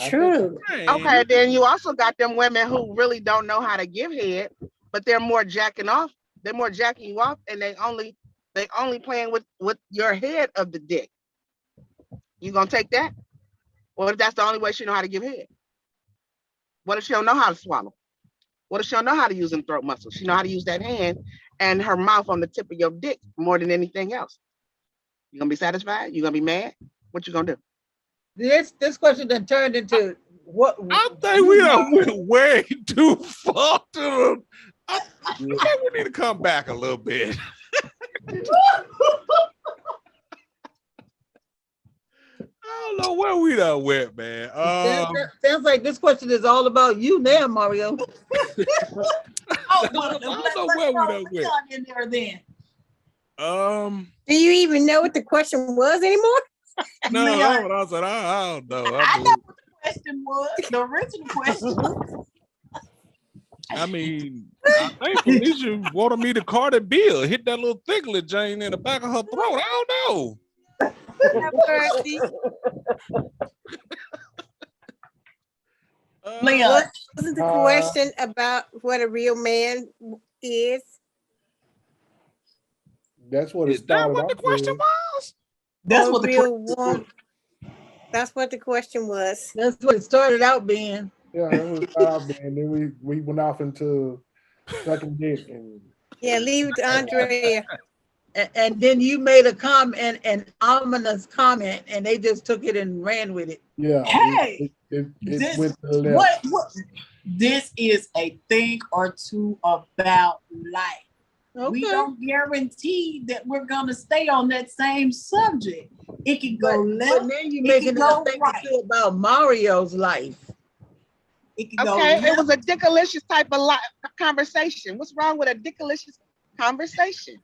True. Okay, then you also got them women who really don't know how to give head, but they're more jacking off. They're more jacking you off, and they only playing with your head of the dick. You gonna take that? What if that's the only way she know how to give head? What if she don't know how to swallow? What if she don't know how to use them throat muscles? She know how to use that hand and her mouth on the tip of your dick more than anything else. You gonna be satisfied? You gonna be mad? What you gonna do? This question then turned into what? I think we done went way too far to them. I think we need to come back a little bit. I don't know where we done went, man. Sounds like this question is all about you now, Mario. I don't know where we done went. In there then. Do you even know what the question was anymore? No, that's what I said. I don't know. I know what the question was. The original question. I mean, I think Felicia wanted me to Cardi Bill, hit that little thicklet Jane in the back of her throat. I don't know. Leon, wasn't the question about what a real man is? That's what it Is that what the question was? That's what the real woman. That's what the question was. That's what it started out being. Yeah, that was out there, and then we went off into sucking dick and leave it to Andrea. And then you made a comment, an ominous comment, and they just took it and ran with it. Yeah. Hey, it this, went to the left. what? This is a thing or two about life. Okay. We don't guarantee that we're gonna stay on that same subject. It can go left. But then you're making a thing right about Mario's life. It can go Okay, it left. was a dickalicious type of conversation. What's wrong with a dickalicious conversation?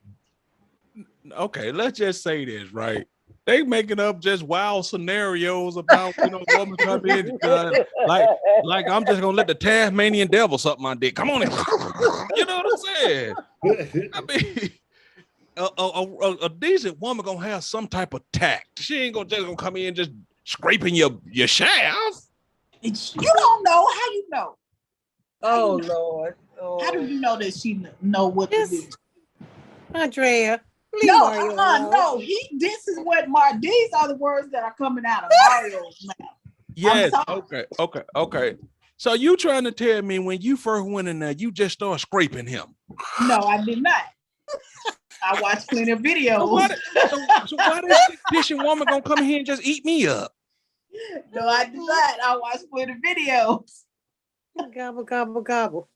Okay, let's just say this, right? They making up just wild scenarios about, woman come in, like I'm just gonna let the Tasmanian devil suck my dick. Come on in. You know what I'm saying? I mean, a decent woman gonna have some type of tact. She ain't gonna come in just scraping your shaft. You don't know. How you know? Oh Lord. Oh. How do you know that she know what to do? Andrea, leave No, Mario alone. no. This is what these are the words that are coming out of Mario's mouth. Yes. Okay. So you trying to tell me when you first went in there, you just started scraping him? No, I did not. I watched plenty of videos. So why this fishing woman gonna come here and just eat me up? No, I did not. I watched plenty of videos. Gobble, gobble, gobble.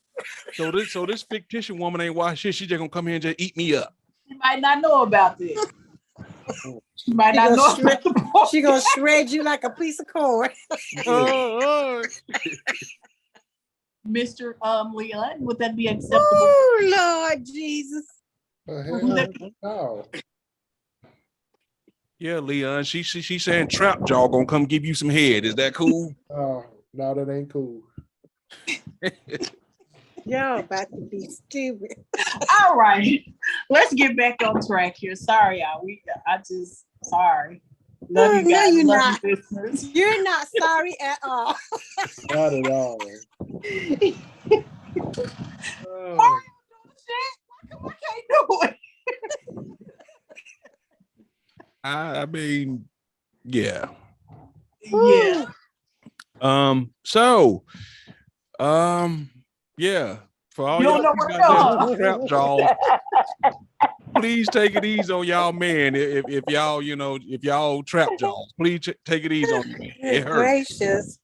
So this fictitious woman ain't watch shit. She just gonna come here and just eat me up. You might not know about this. She might not know about the pork. She gonna shred you like a piece of corn. Mr. Leon, would that be acceptable? Oh Lord Jesus. Oh. Yeah, Leon. She saying trap jaw gonna come give you some head. Is that cool? Oh, no, that ain't cool. Y'all about to be stupid. All right, let's get back on track here. Sorry, y'all. Sorry. Love you guys. No, you're Love not. you listeners. You're not sorry at all. Not at all. Mario doing shit. Why come I can't do it? I mean, yeah. Yeah. Yeah. For all You don't know y'all where to got go. trap jaws, please take it easy on y'all men. If y'all, if y'all trap jaws, please take it easy on me. It hurts. Gracious.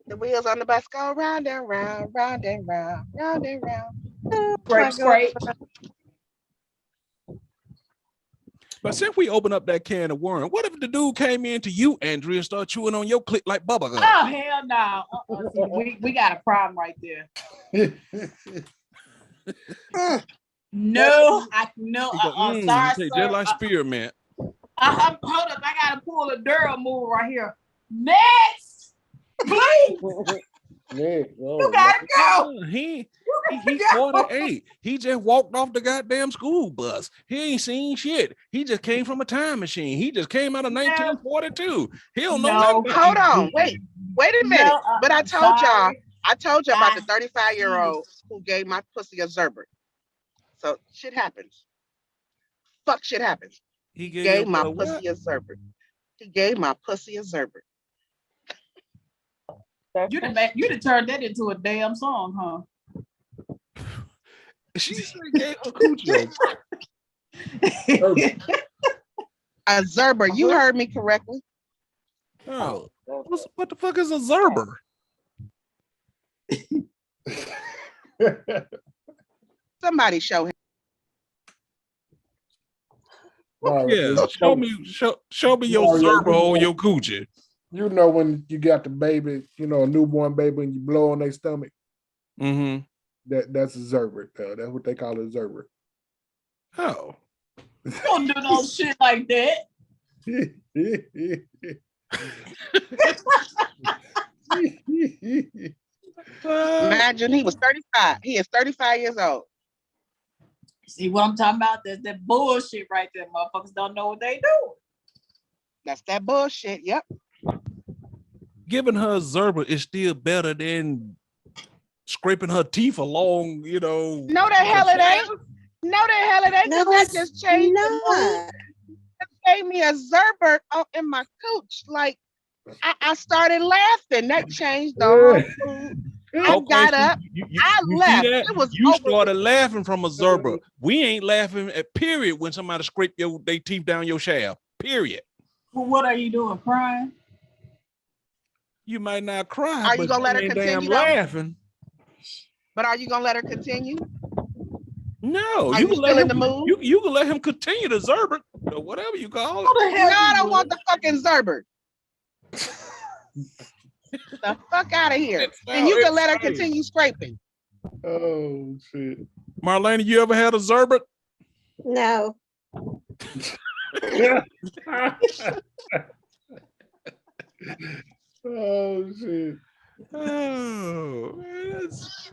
The wheels on the bus go round and round, round and round, round and round. Scrape. But since we open up that can of worm, what if the dude came in to you, Andrea, and start chewing on your clit like bubble gum? Oh hell no! See, we got a problem right there. No, sorry, sir. Just like spearmint. Hold up, I gotta pull a Durham move right here. Next, please. You gotta go. He 48. He just walked off the goddamn school bus. He ain't seen shit. He just came from a time machine. He just came out of 1942. He don't know nothing. Hold on, wait a minute. No, but I told y'all about the 35-year-old who gave my pussy a Zerbert. So shit happens. Fuck shit happens. He gave my pussy a Zerbert. He gave my pussy a Zerbert. You'd have turned that into a damn song, huh? She gave a coochie. A Zerber. You heard me correctly. Oh, what the fuck is a Zerber? Somebody show him. Yeah, show me your Zerber on your coochie. You know when you got the baby, a newborn baby, and you blow on their stomach. Mm-hmm. That's a Zerbert. That's what they call a Zerbert. Oh. You don't do no shit like that. Imagine he was 35. He is 35 years old. See what I'm talking about? That's that bullshit right there. Motherfuckers don't know what they do. That's that bullshit. Yep. Giving her Zerber is still better than scraping her teeth along, No, the hell it ain't. No, the hell it ain't. No, I just changed the not. mood. Gave me a Zerbert in my cooch. Like I started laughing. That changed the whole mood. I got up. I left. It was you over. started laughing from a Zerber. We ain't laughing at period when somebody scrape their teeth down your shaft. Period. Well, what are you doing? Crying? You might not cry. Are you gonna let her continue? Laughing. But are you gonna let her continue? No, Are you you can let still him. in the mood? You can let him continue to Zerbert or whatever you call it. No, I don't want the fucking Zerbert. The fuck out of here. It And you can sounds let her insane. continue scraping. Oh shit. Marlena, you ever had a Zerbert? No. Oh shit. Oh, man, that's...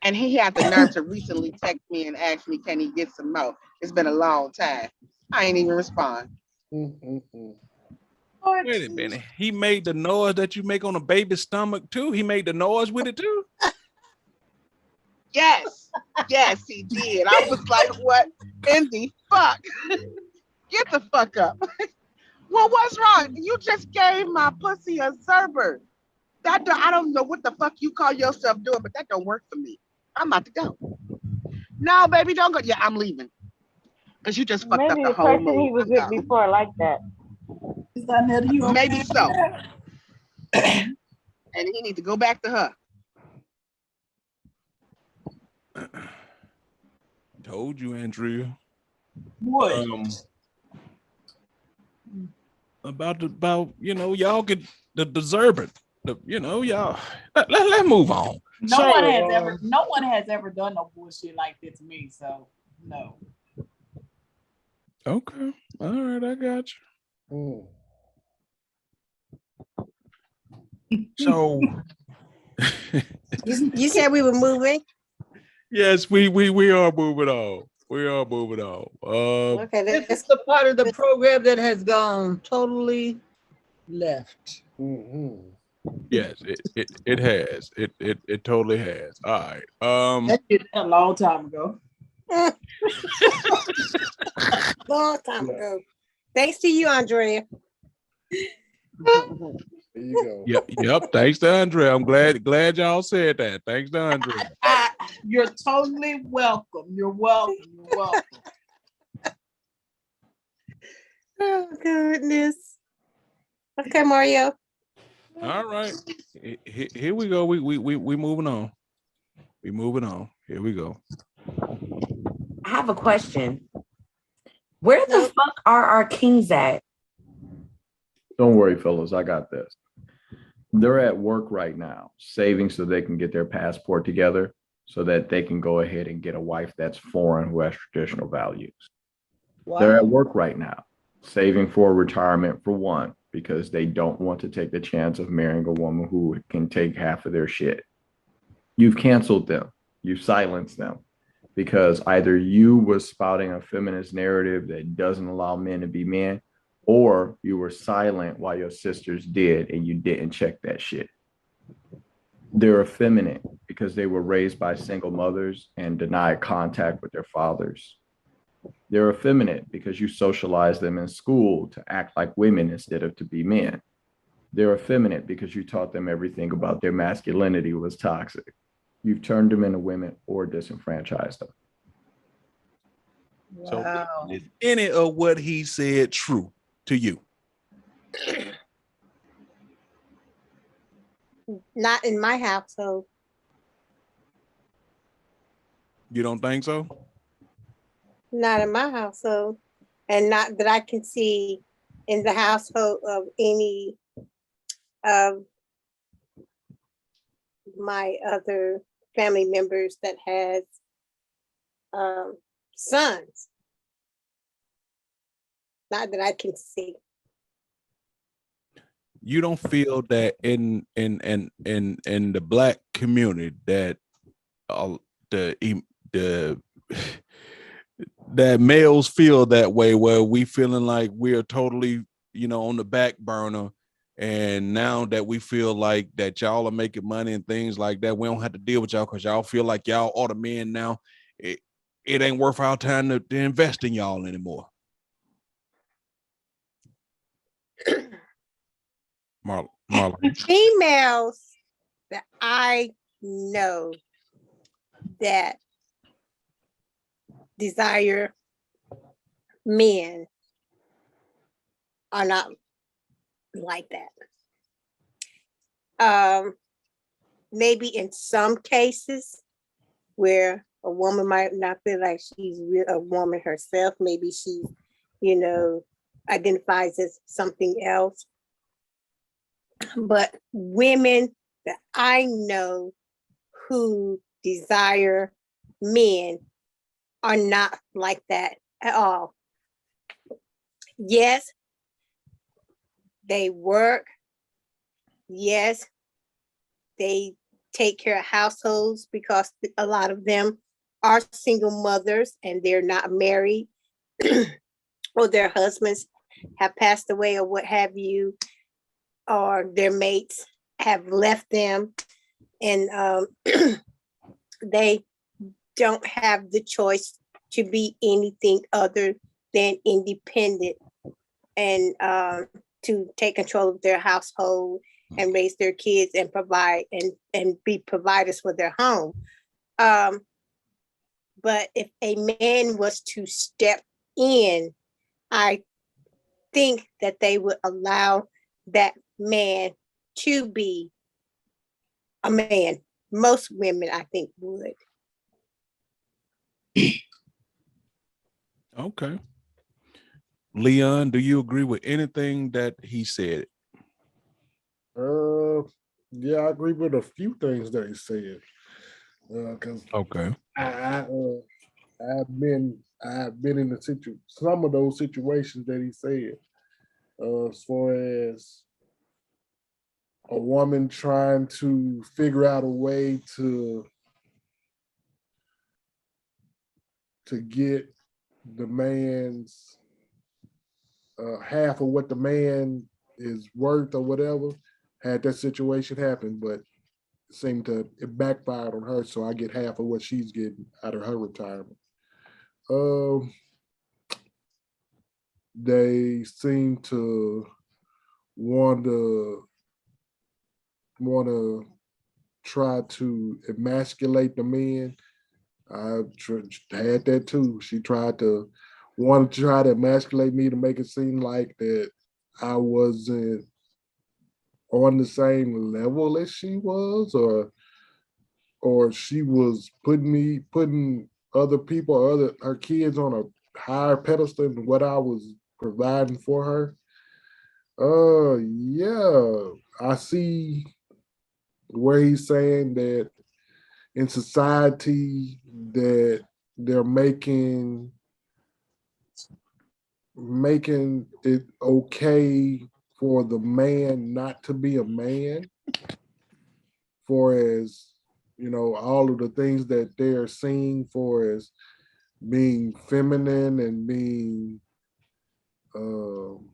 And he had the nerve to recently text me and ask me, can he get some more? It's been a long time. I ain't even respond. Mm-mm-mm. Wait a minute. He made the noise that you make on a baby's stomach too. He made the noise with it too. Yes, yes, he did. I was like, what in the fuck? Get the fuck up. Well, what's wrong? You just gave my pussy a Zerber. I don't know what the fuck you call yourself doing, but that don't work for me. I'm about to go. No, baby, don't go. Yeah, I'm leaving. Because you just fucked up Maybe the the whole person he mood. was I'm with gone. before like that. Is that net you? Maybe so. And he need to go back to her. Told you, Andrea. What? About y'all could deserve it. Y'all let's move on. No one has ever done no bullshit like that to me. So no. Okay. All right, I got Mm. you. So You said we were moving. yes, we are moving on. We are moving on. Okay, This that's is the part of the program that has gone totally left. Mm-hmm. yes, it has. It totally has. All right. That did a long time ago. long time ago. Thanks to you, Andrea. There you go. Yep. Thanks to Andrea. I'm glad y'all said that. Thanks to Andrea. You're totally welcome. You're welcome. You're welcome. Oh goodness. Okay, Mario. All right. Here we go. We moving on. We moving on. Here we go. I have a question. Where the No. fuck are our kings at? Don't worry, fellas, I got this. They're at work right now, saving so they can get their passport together so that they can go ahead and get a wife that's foreign who has traditional values. Wow. They're at work right now, saving for retirement for one, because they don't want to take the chance of marrying a woman who can take half of their shit. You've canceled them. You've silenced them because either you was spouting a feminist narrative that doesn't allow men to be men, or you were silent while your sisters did and you didn't check that shit. They're effeminate because they were raised by single mothers and denied contact with their fathers. They're effeminate because you socialize them in school to act like women instead of to be men. They're effeminate because you taught them everything about their masculinity was toxic. You've turned them into women or disenfranchised them. Wow. So is any of what he said true to you? Not in my household. You don't think so? Not in my household. And not that I can see in the household of any of my other family members that has sons. Not that I can see. You don't feel that in the Black community that the that males feel that way, where we feeling like we're totally on the back burner, and now that we feel like that y'all are making money and things like that, we don't have to deal with y'all because y'all feel like y'all are the men now. It ain't worth our time to invest in y'all anymore. Marlon. Females that I know that desire men are not like that. Maybe in some cases where a woman might not feel like she's a woman herself, maybe she, identifies as something else. But women that I know who desire men are not like that at all. Yes, they work. Yes, they take care of households because a lot of them are single mothers and they're not married or their husbands have passed away or what have you, or their mates have left them, and they don't have the choice to be anything other than independent and to take control of their household and raise their kids and provide and be providers for their home. But if a man was to step in, I think that they would allow that man to be a man. Most women, I think, would. Okay. Leon, do you agree with anything that he said? Yeah, I agree with a few things that he said. Because Okay. I've been in some of those situations that he said. As far as a woman trying to figure out a way to get the man's half of what the man is worth or whatever, had that situation happen, but it seemed to it backfired on her, so I get half of what she's getting out of her retirement. They seem to want to try to emasculate the men. I had that too. She wanted to try to emasculate me to make it seem like that I wasn't on the same level as she was, or she was putting other people, her kids on a higher pedestal than what I was providing for her. Yeah, I see where he's saying that in society that they're making it okay for the man not to be a man, for as all of the things that they're seeing for as being feminine and being um,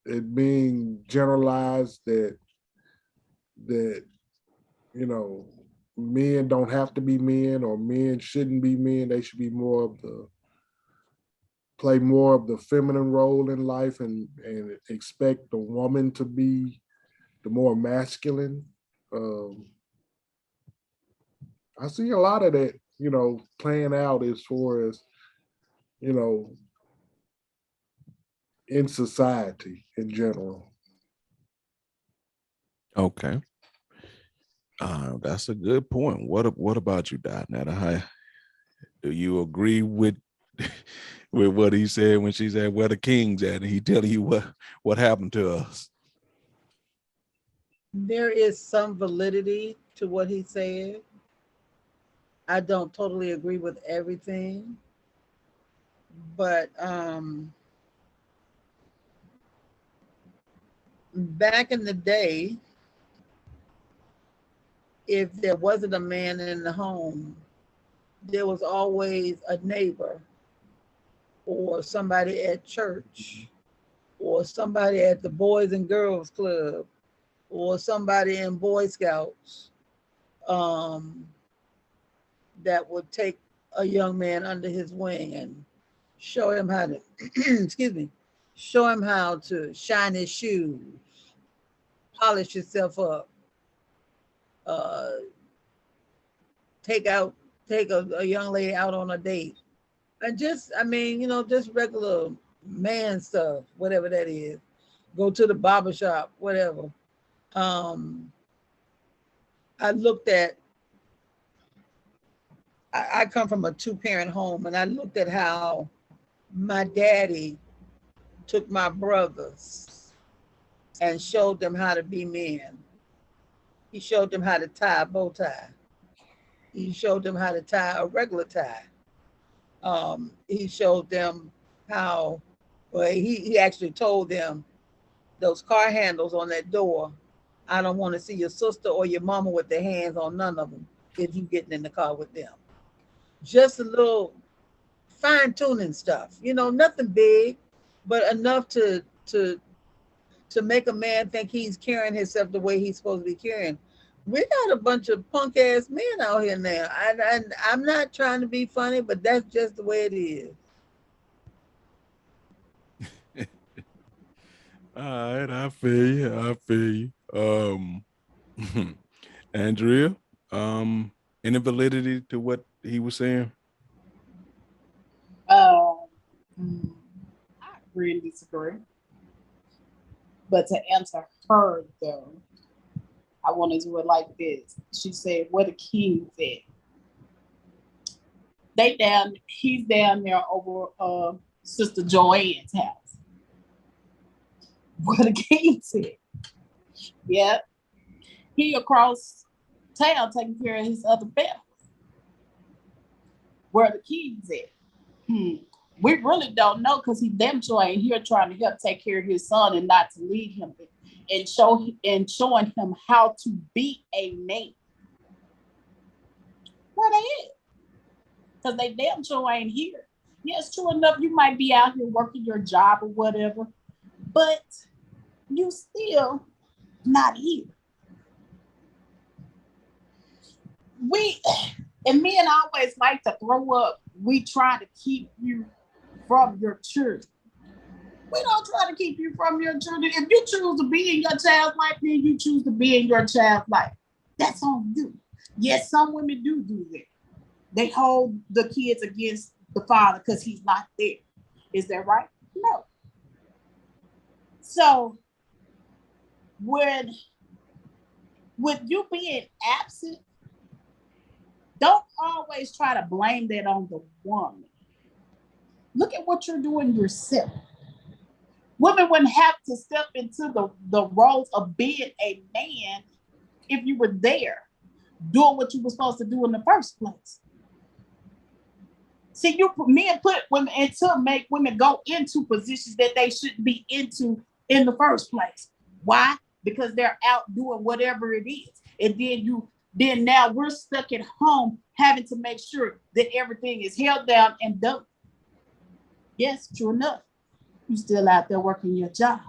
it being generalized that men don't have to be men, or men shouldn't be men. They should be play more of the feminine role in life, and expect the woman to be the more masculine. Um, I see a lot of that, playing out as far as, you know, in society in general. Okay. That's a good point. What about you, Netta? Do you agree with with what he said when she said where the king's at, and he telling you what happened to us? There is some validity to what he said. I don't totally agree with everything, but back in the day, if there wasn't a man in the home, there was always a neighbor or somebody at church or somebody at the Boys and Girls Club or somebody in Boy Scouts um, that would take a young man under his wing and show him how to, excuse me, show him how to shine his shoes, polish himself up, uh, take out, take a young lady out on a date. And just, I mean, just regular man stuff, whatever that is. Go to the barber shop, whatever. Um, I looked at, I come from a 2-parent home, and I looked at how my daddy took my brothers and showed them how to be men. He showed them how to tie a bow tie. He showed them how to tie a regular tie. He showed them how, well, he actually told them those car handles on that door, I don't want to see your sister or your mama with their hands on none of them if you getting in the car with them. Just a little fine tuning stuff, nothing big, but enough to make a man think he's carrying himself the way he's supposed to be carrying. We got a bunch of punk ass men out here now. I'm not trying to be funny, but that's just the way it is. All right, I feel you. Andrea, any validity to what he was saying? I agree and disagree. But to answer her though, I want to do it like this. She said, "Where the king's at?" He's down there over Sister Joanne's house. Where the king's at? Yep. He across town taking care of his other family. Where the king's at? We really don't know because he damn sure ain't here trying to help take care of his son and not to lead him and showing him how to be a man. Where they at? Because they damn sure ain't here. Yes, true enough, you might be out here working your job or whatever, but you still not here. Men always like to throw up, we try to keep you from your children. We don't try to keep you from your children. If you choose to be in your child's life, then you choose to be in your child's life. That's on you. Yes, some women do that. They hold the kids against the father because he's not there. Is that right? No. So with you being absent, don't always try to blame that on the woman. Look at what you're doing yourself. Women wouldn't have to step into the roles of being a man if you were there doing what you were supposed to do in the first place. See, men put women to make women go into positions that they shouldn't be into in the first place. Why? Because they're out doing whatever it is. And then now we're stuck at home having to make sure that everything is held down and done. Yes, true enough. You're still out there working your job.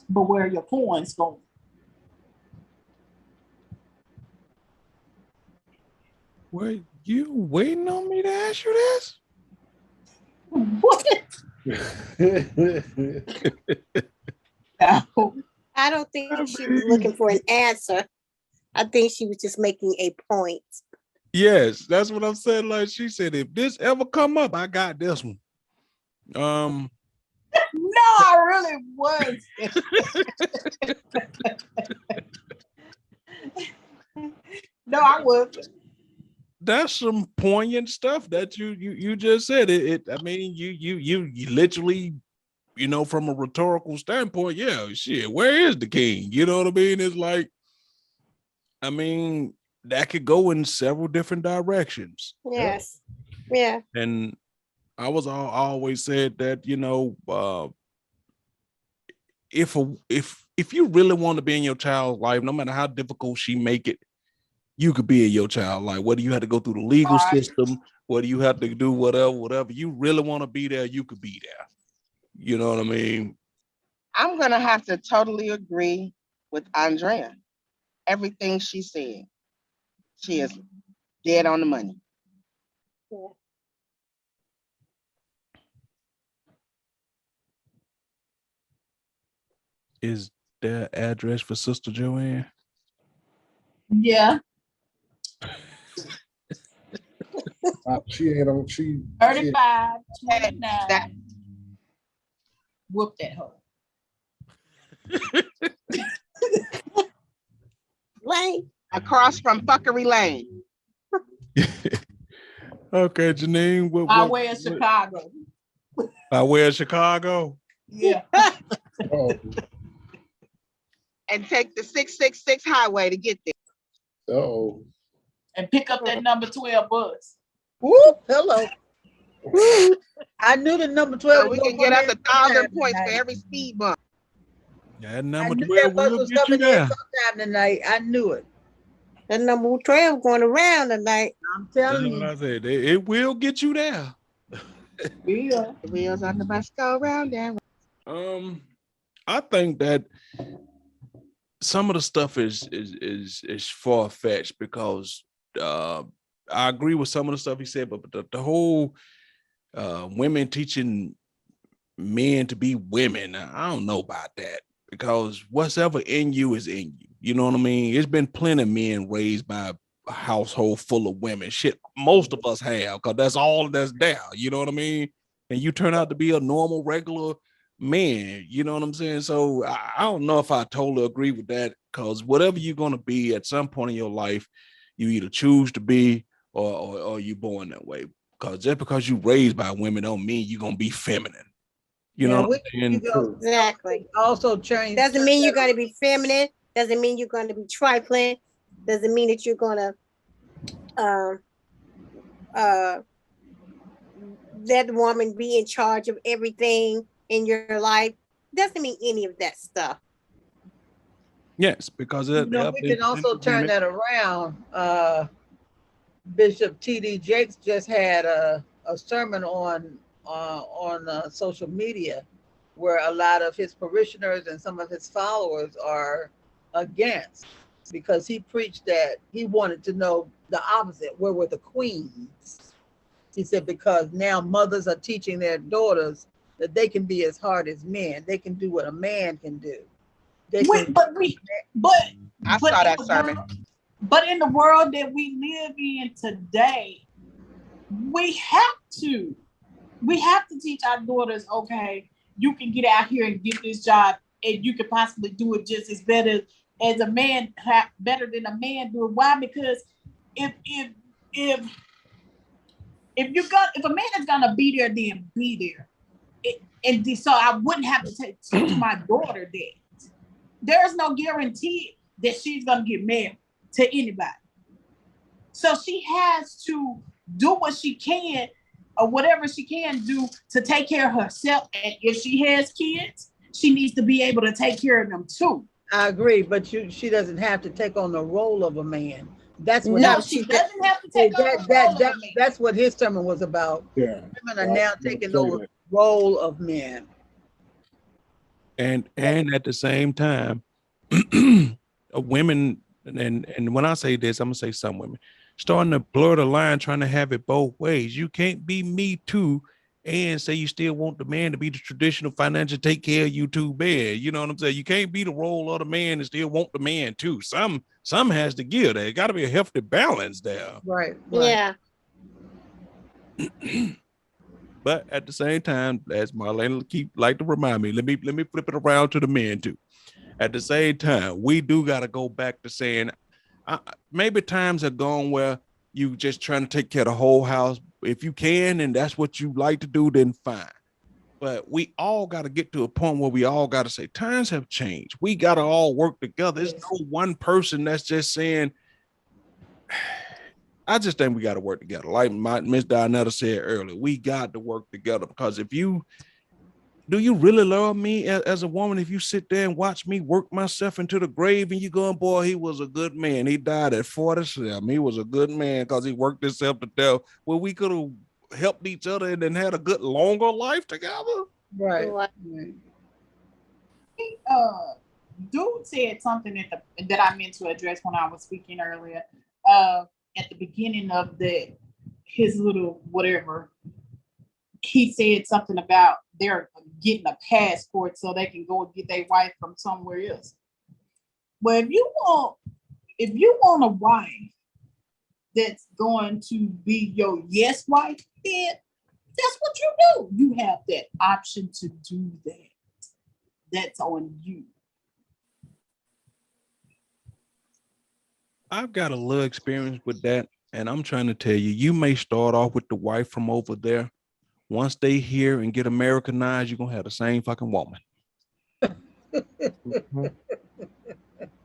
But where are your coins going? Wait, you waiting on me to ask you this? What? I don't think she was looking for an answer. I think she was just making a point. Yes, that's what I'm saying. Like she said, if this ever come up, I got this one. No, I really was. No, I wasn't. That's some poignant stuff that you just said. I mean, you literally, from a rhetorical standpoint, yeah, shit, where is the king? You know what I mean? It's like, I mean, that could go in several different directions. Yes. Yeah. And I always said that, if you really want to be in your child's life, no matter how difficult she make it, you could be in your child life. Whether you had to go through the legal system, whether you have to do whatever you really want to be there, you could be there. You know what I mean? I'm gonna have to totally agree with Andrea. Everything she said, she is dead on the money. Yeah. Is there address for Sister Joanne? Yeah. She ain't on. She 35, 29. Whoop that hoe. Lane. Across from Fuckery Lane. Okay, Janine. By way of Chicago. By way of Chicago? Yeah. Oh, and take the 666 highway to get there. Uh-oh. And pick up that number 12 bus. Whoop, hello. I knew the number 12 So was we gonna can get come us in 1,000 sometime points for tonight. every speed bump. That I number knew 12 that bus will was get you coming in there. sometime tonight. I knew it. That number 12 going around tonight. I'm That's telling what you. I said. It will get you there. Yeah. The wheels on the bus go round and I think that some of the stuff is far fetched because I agree with some of the stuff he said, but the whole women teaching men to be women, I don't know about that, because what's ever in you is in you. You know what I mean? It's been plenty of men raised by a household full of women. Shit, most of us have, because that's all that's there. You know what I mean? And you turn out to be a normal, regular man. You know what I'm saying? So I don't know if I totally agree with that, because whatever you're going to be at some point in your life, you either choose to be or you're born that way. Because just because you raised by women don't mean you're going to be feminine. You know what I'm saying? Exactly. Also change. Doesn't mean you're going to be feminine. Doesn't mean you're going to be trifling. Doesn't mean that you're going to let the woman be in charge of everything in your life. Doesn't mean any of that stuff. Yes, because You know, we can also turn that around. Bishop T.D. Jakes just had a sermon on social media where a lot of his parishioners and some of his followers are against, because he preached that he wanted to know the opposite. Where were the queens? He said, because now mothers are teaching their daughters that they can be as hard as men. They can do what a man can do. But I saw that sermon. But in the world that we live in today, we have to teach our daughters, okay, you can get out here and get this job and you can possibly do it just as better as a man, better than a man do it. Why? Because if a man is gonna be there, then be there. So I wouldn't have to teach my daughter that. There's no guarantee that she's gonna get married to anybody. So she has to do what she can or whatever she can do to take care of herself. And if she has kids, she needs to be able to take care of them too. I agree, but she doesn't have to take on the role of a man. That's what no, she doesn't have to take on the role of a man. That's what his sermon was about. Yeah. Women are now taking over the role of men. And at the same time, women, and when I say this, I'm gonna say some women starting to blur the line, trying to have it both ways. You can't be me too and say you still want the man to be the traditional financial take care of you too bad. You know what I'm saying? You can't be the role of the man and still want the man too. Some has to give. There got to be a healthy balance there. Right. Yeah. But at the same time, as Marlene like to remind me, let me flip it around to the men too. At the same time, we do got to go back to saying, maybe times are gone where you just trying to take care of the whole house. If you can, and that's what you like to do, then fine. But we all got to get to a point where we all got to say, times have changed. We got to all work together. There's no one person that's just saying, I just think we got to work together. Like Miss Donetta said earlier, we got to work together, because do you really love me as a woman if you sit there and watch me work myself into the grave and you going, boy, he was a good man. He died at 47. He was a good man because he worked himself to death. Well, we could have helped each other and then had a good, longer life together. Right. Dude said something that I meant to address when I was speaking earlier. At the beginning of his little whatever, he said something about they're getting a passport so they can go and get their wife from somewhere else. Well, if you want a wife that's going to be your yes wife, then that's what you do. You have that option to do that. That's on you. I've got a little experience with that, and I'm trying to tell you, you may start off with the wife from over there. Once they hear and get Americanized, you're gonna have the same fucking woman.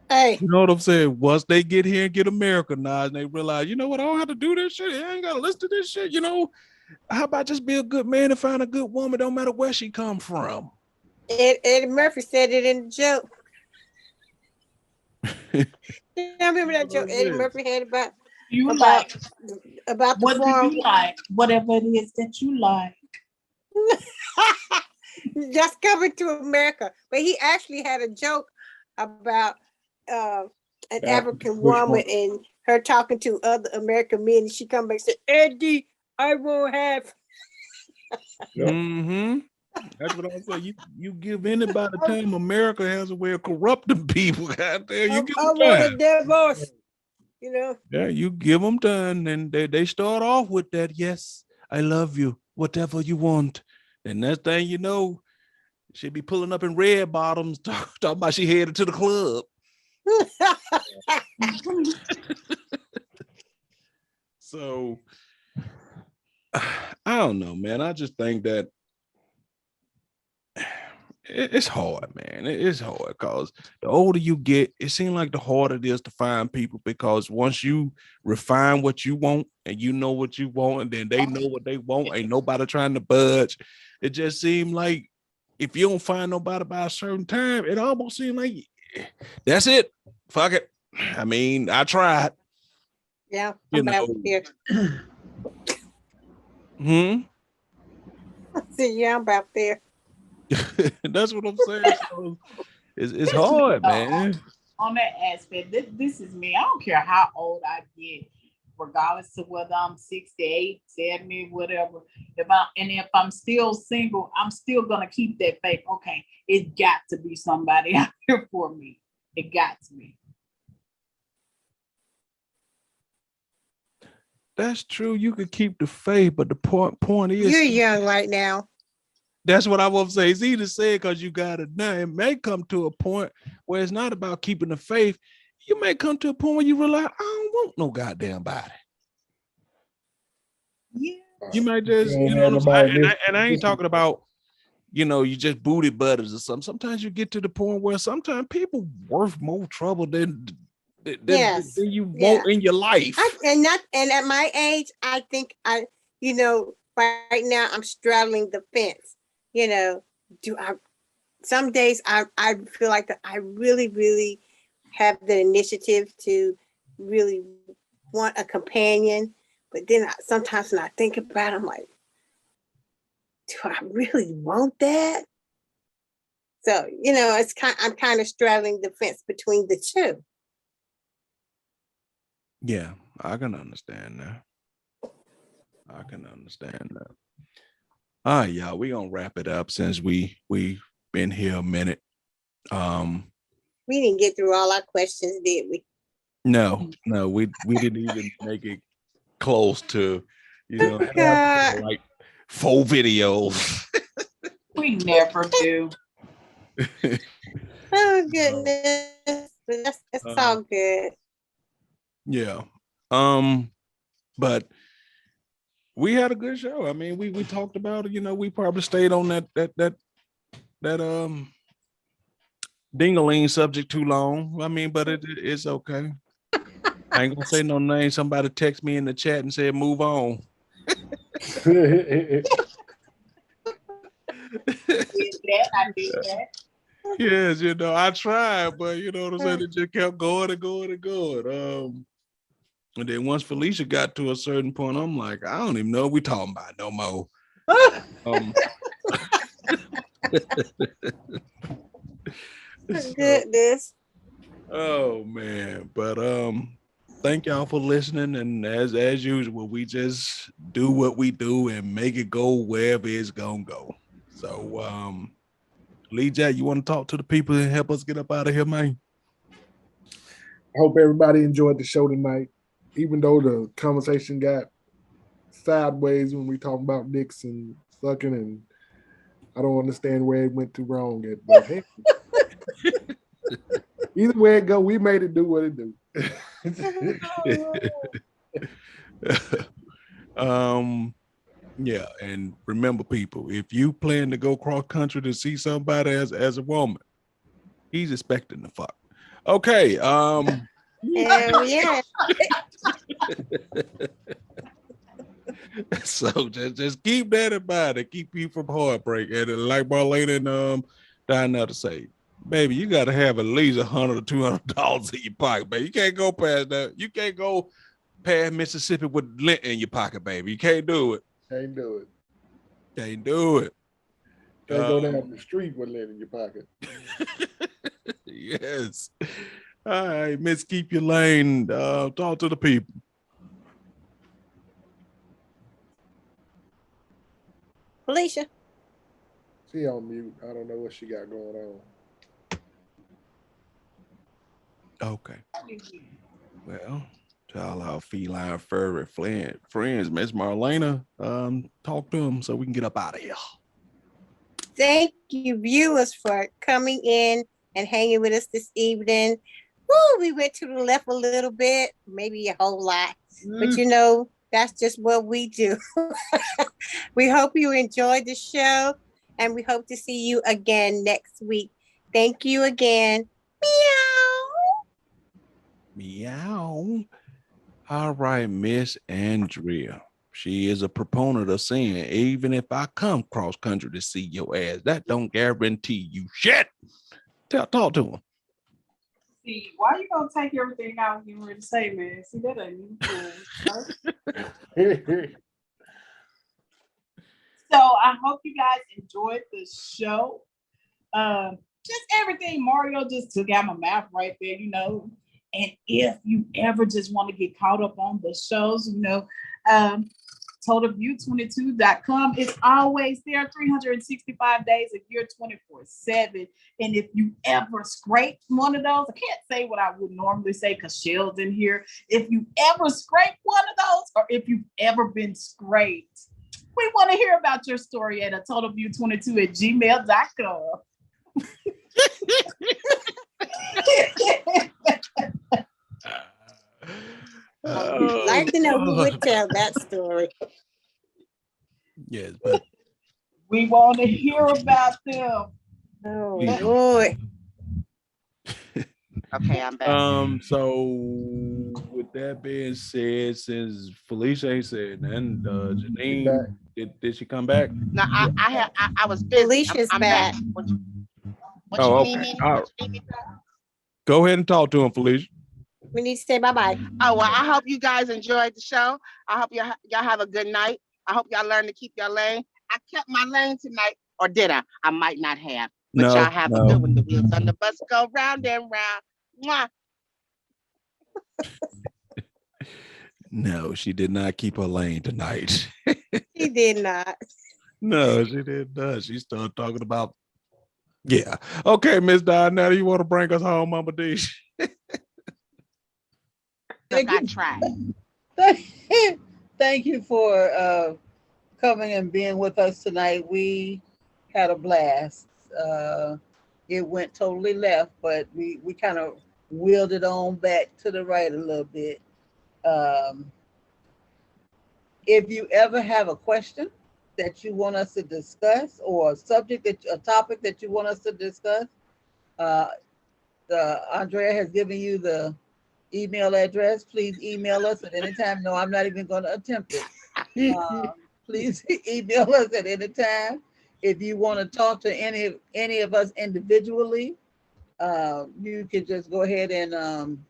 Hey, You know what I'm saying? Once they get here and get Americanized, and they realize, you know what, I don't have to do this shit. I ain't gotta listen to this shit. You know, how about just be a good man and find a good woman, don't matter where she come from. Eddie Murphy said it in the joke. You remember that joke Eddie Murphy had You about like about the what do farm? you like? Whatever it is that you like. Just coming to America. But he actually had a joke about an African woman and her talking to other American men, and she come back and said, Eddie, I won't have. Mm-hmm. That's what I'm saying. You give anybody time. America has a way of corrupting people. Out there, you give I them want a time. divorce. You know. Yeah, you give them time, and they start off with that. Yes, I love you. Whatever you want. And next thing you know, she'll be pulling up in red bottoms, talking about she headed to the club. So I don't know, man. I just think that it's hard, man. It's hard because the older you get, it seems like the harder it is to find people, because once you refine what you want and you know what you want, and then they know what they want, ain't nobody trying to budge. It just seems like if you don't find nobody by a certain time, it almost seems like that's it. Fuck it. I mean, I tried. Yeah, I'm about here. See, yeah, I'm about there. That's what I'm saying. So it's hard, man. On that aspect, this is me. I don't care how old I get, regardless of whether I'm 68, 70, whatever. If I'm still single, I'm still gonna keep that faith. Okay, it got to be somebody out here for me. It got to be. That's true. You could keep the faith, but the point is, you're young right now. That's what I want to say. It's easy to say because you got it now. It may come to a point where it's not about keeping the faith. You may come to a point where you realize, I don't want no goddamn body. Yeah. You might just, you know what I'm saying? And I ain't talking about, you know, you just booty buddies or something. Sometimes you get to the point where sometimes people worth more trouble than you want in your life. And at my age, I think right now I'm straddling the fence. You know, some days I feel like that I really, really have the initiative to really want a companion. But then sometimes when I think about it, I'm like, do I really want that? So, you know, I'm kind of straddling the fence between the two. Yeah, I can understand that. All right, y'all, we gonna wrap it up since we've been here a minute. We didn't get through all our questions, did we? No, we didn't even make it close to, you know, like 4 videos. We never do. Oh goodness, that's all good. Yeah, but we had a good show. I mean, we talked about it. You know, we probably stayed on that ding-a-ling subject too long. I mean, but it's okay. I ain't gonna say no name. Somebody text me in the chat and said, "Move on." I did that. Yes, you know, I tried, but you know what I'm saying? It just kept going and going and going. And then once Felicia got to a certain point, I'm like, I don't even know what we're talking about no more. Goodness. Oh man, but thank y'all for listening, and as usual, we just do what we do and make it go wherever it's gonna go. So Lee Jack, you want to talk to the people and help us get up out of here, man? I hope everybody enjoyed the show tonight, even though the conversation got sideways when we talk about dicks and sucking, and I don't understand where it went too wrong at, but hey. Either way it go, we made it do what it do. Yeah, and remember, people, if you plan to go cross country to see somebody as a woman, he's expecting to fuck. Okay. Hell yeah. So just keep that in mind and keep you from heartbreak. And like Marlena and Diana to say, baby, you got to have at least $100 or $200 in your pocket, baby. You can't go past that. You can't go past Mississippi with lint in your pocket, baby. You can't do it. Can't do it. Can't do it. Can't go down the street with lint in your pocket. Yes. All right, Miss, keep your lane. Talk to the people. Felicia. She on mute. I don't know what she got going on. Okay. Well, to all our feline furry friends, Miss Marlena, talk to them so we can get up out of here. Thank you, viewers, for coming in and hanging with us this evening. Woo, we went to the left a little bit, maybe a whole lot, but you know, that's just what we do. We hope you enjoyed the show, and we hope to see you again next week. Thank you again. Meow. All right, Miss Andrea. She is a proponent of saying, even if I come cross country to see your ass, that don't guarantee you shit. Talk to him. See, why you gonna take everything I was getting ready to say, man? See, that ain't even cool. So I hope you guys enjoyed the show. Just everything Mario just took out my mouth right there, you know. And if you ever just want to get caught up on the shows, you know, TotalView22.com is always there 365 days a year, 24/7. And if you ever scrape one of those, I can't say what I would normally say because Shell's in here. If you ever scrape one of those, or if you've ever been scraped, we want to hear about your story at a TotalView22@gmail.com. I'd like to know who would tell that story. Yes, but we want to hear about them. Oh boy. Okay, I'm back. So with that being said, since Felicia ain't said nothing, Janine, did she come back? No, I was busy. Felicia's I'm back. What Okay. you need me? Right. Go ahead and talk to him, Felicia. We need to say bye-bye. Oh, well, I hope you guys enjoyed the show. I hope y'all have a good night. I hope y'all learn to keep your lane. I kept my lane tonight, or did I? I might not have. But y'all have a good one. The wheels on the bus go round and round. Mwah. No, she did not keep her lane tonight. She did not. No, she did not. She started talking about, yeah. Okay, Miss Diana, you want to bring us home, Mama D? I tried. Thank you for coming and being with us tonight. We had a blast. It went totally left, but we kind of wheeled it on back to the right a little bit. If you ever have a question that you want us to discuss, or a topic that you want us to discuss, Andrea has given you the email address. Please email us at any time. No, I'm not even going to attempt it. Please email us at any time. If you want to talk to any of us individually, you can just go ahead and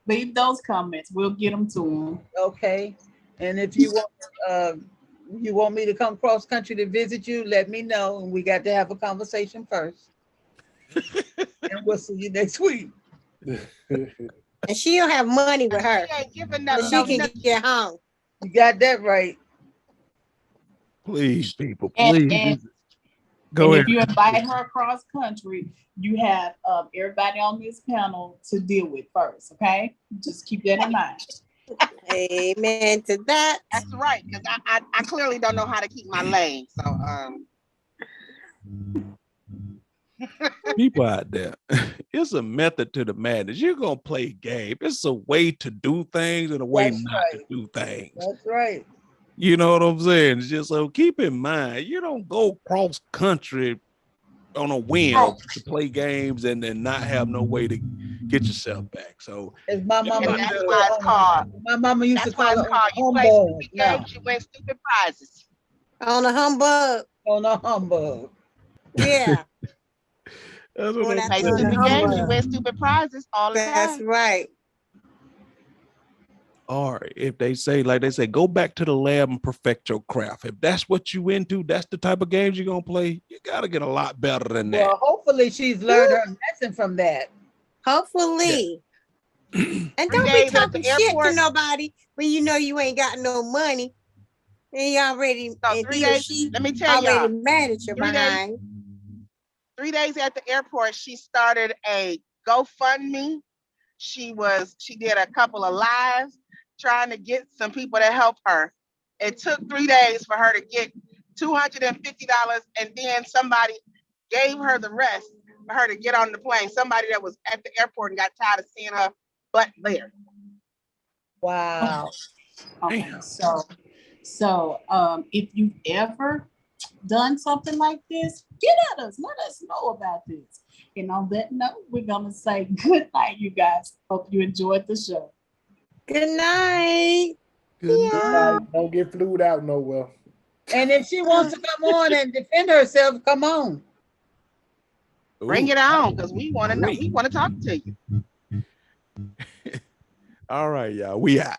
leave those comments. We'll get them to them. Okay. And if you want me to come cross country to visit you, let me know. And we got to have a conversation first. And we'll see you next week. And she'll have money with her, so she can get home. You got that right. Please, people, please. And Go ahead. If you invite her across country, you have everybody on this panel to deal with first, okay? Just keep that in mind. Amen to that. That's right, because I clearly don't know how to keep my lane. So people out there, it's a method to the madness. You're gonna play game. It's a way to do things and a way not to do things. That's right. You know what I'm saying? It's just so keep in mind, you don't go cross country on a whim to play games and then not have no way to get yourself back. So As my mama And used that's to why it's called. my mama used to That's why call it's it called. You play humbug. stupid No, games, you win stupid prizes. On a humbug. on a humbug. Yeah. that's what Going they out Play there on a stupid games, you humbug. win stupid prizes all the That's time. right. Or if they say, like they say, go back to the lab and perfect your craft. If that's what you into, that's the type of games you're gonna play. You gotta get a lot better than that. Well, hopefully she's learned her lesson from that. Hopefully. And 3 don't be days at talking the shit to airport. nobody when you know you ain't got no money. And you already, So and 3 he or days. she Let me tell already y'all. mad at your 3 days. behind. 3 days at the airport, she started a GoFundMe. She did a couple of lives trying to get some people to help her. It took 3 days for her to get $250, and then somebody gave her the rest for her to get on the plane. Somebody that was at the airport and got tired of seeing her butt there. Wow. Okay, so if you've ever done something like this, get at us. Let us know about this. And on that note, we're gonna say good night, you guys. Hope you enjoyed the show. Good night. Good Yeah. Don't get flued out nowhere. And if she wants to come on and defend herself, come on. Bring it on, because we want to know. Great. We want to talk to you. All right, y'all. We out.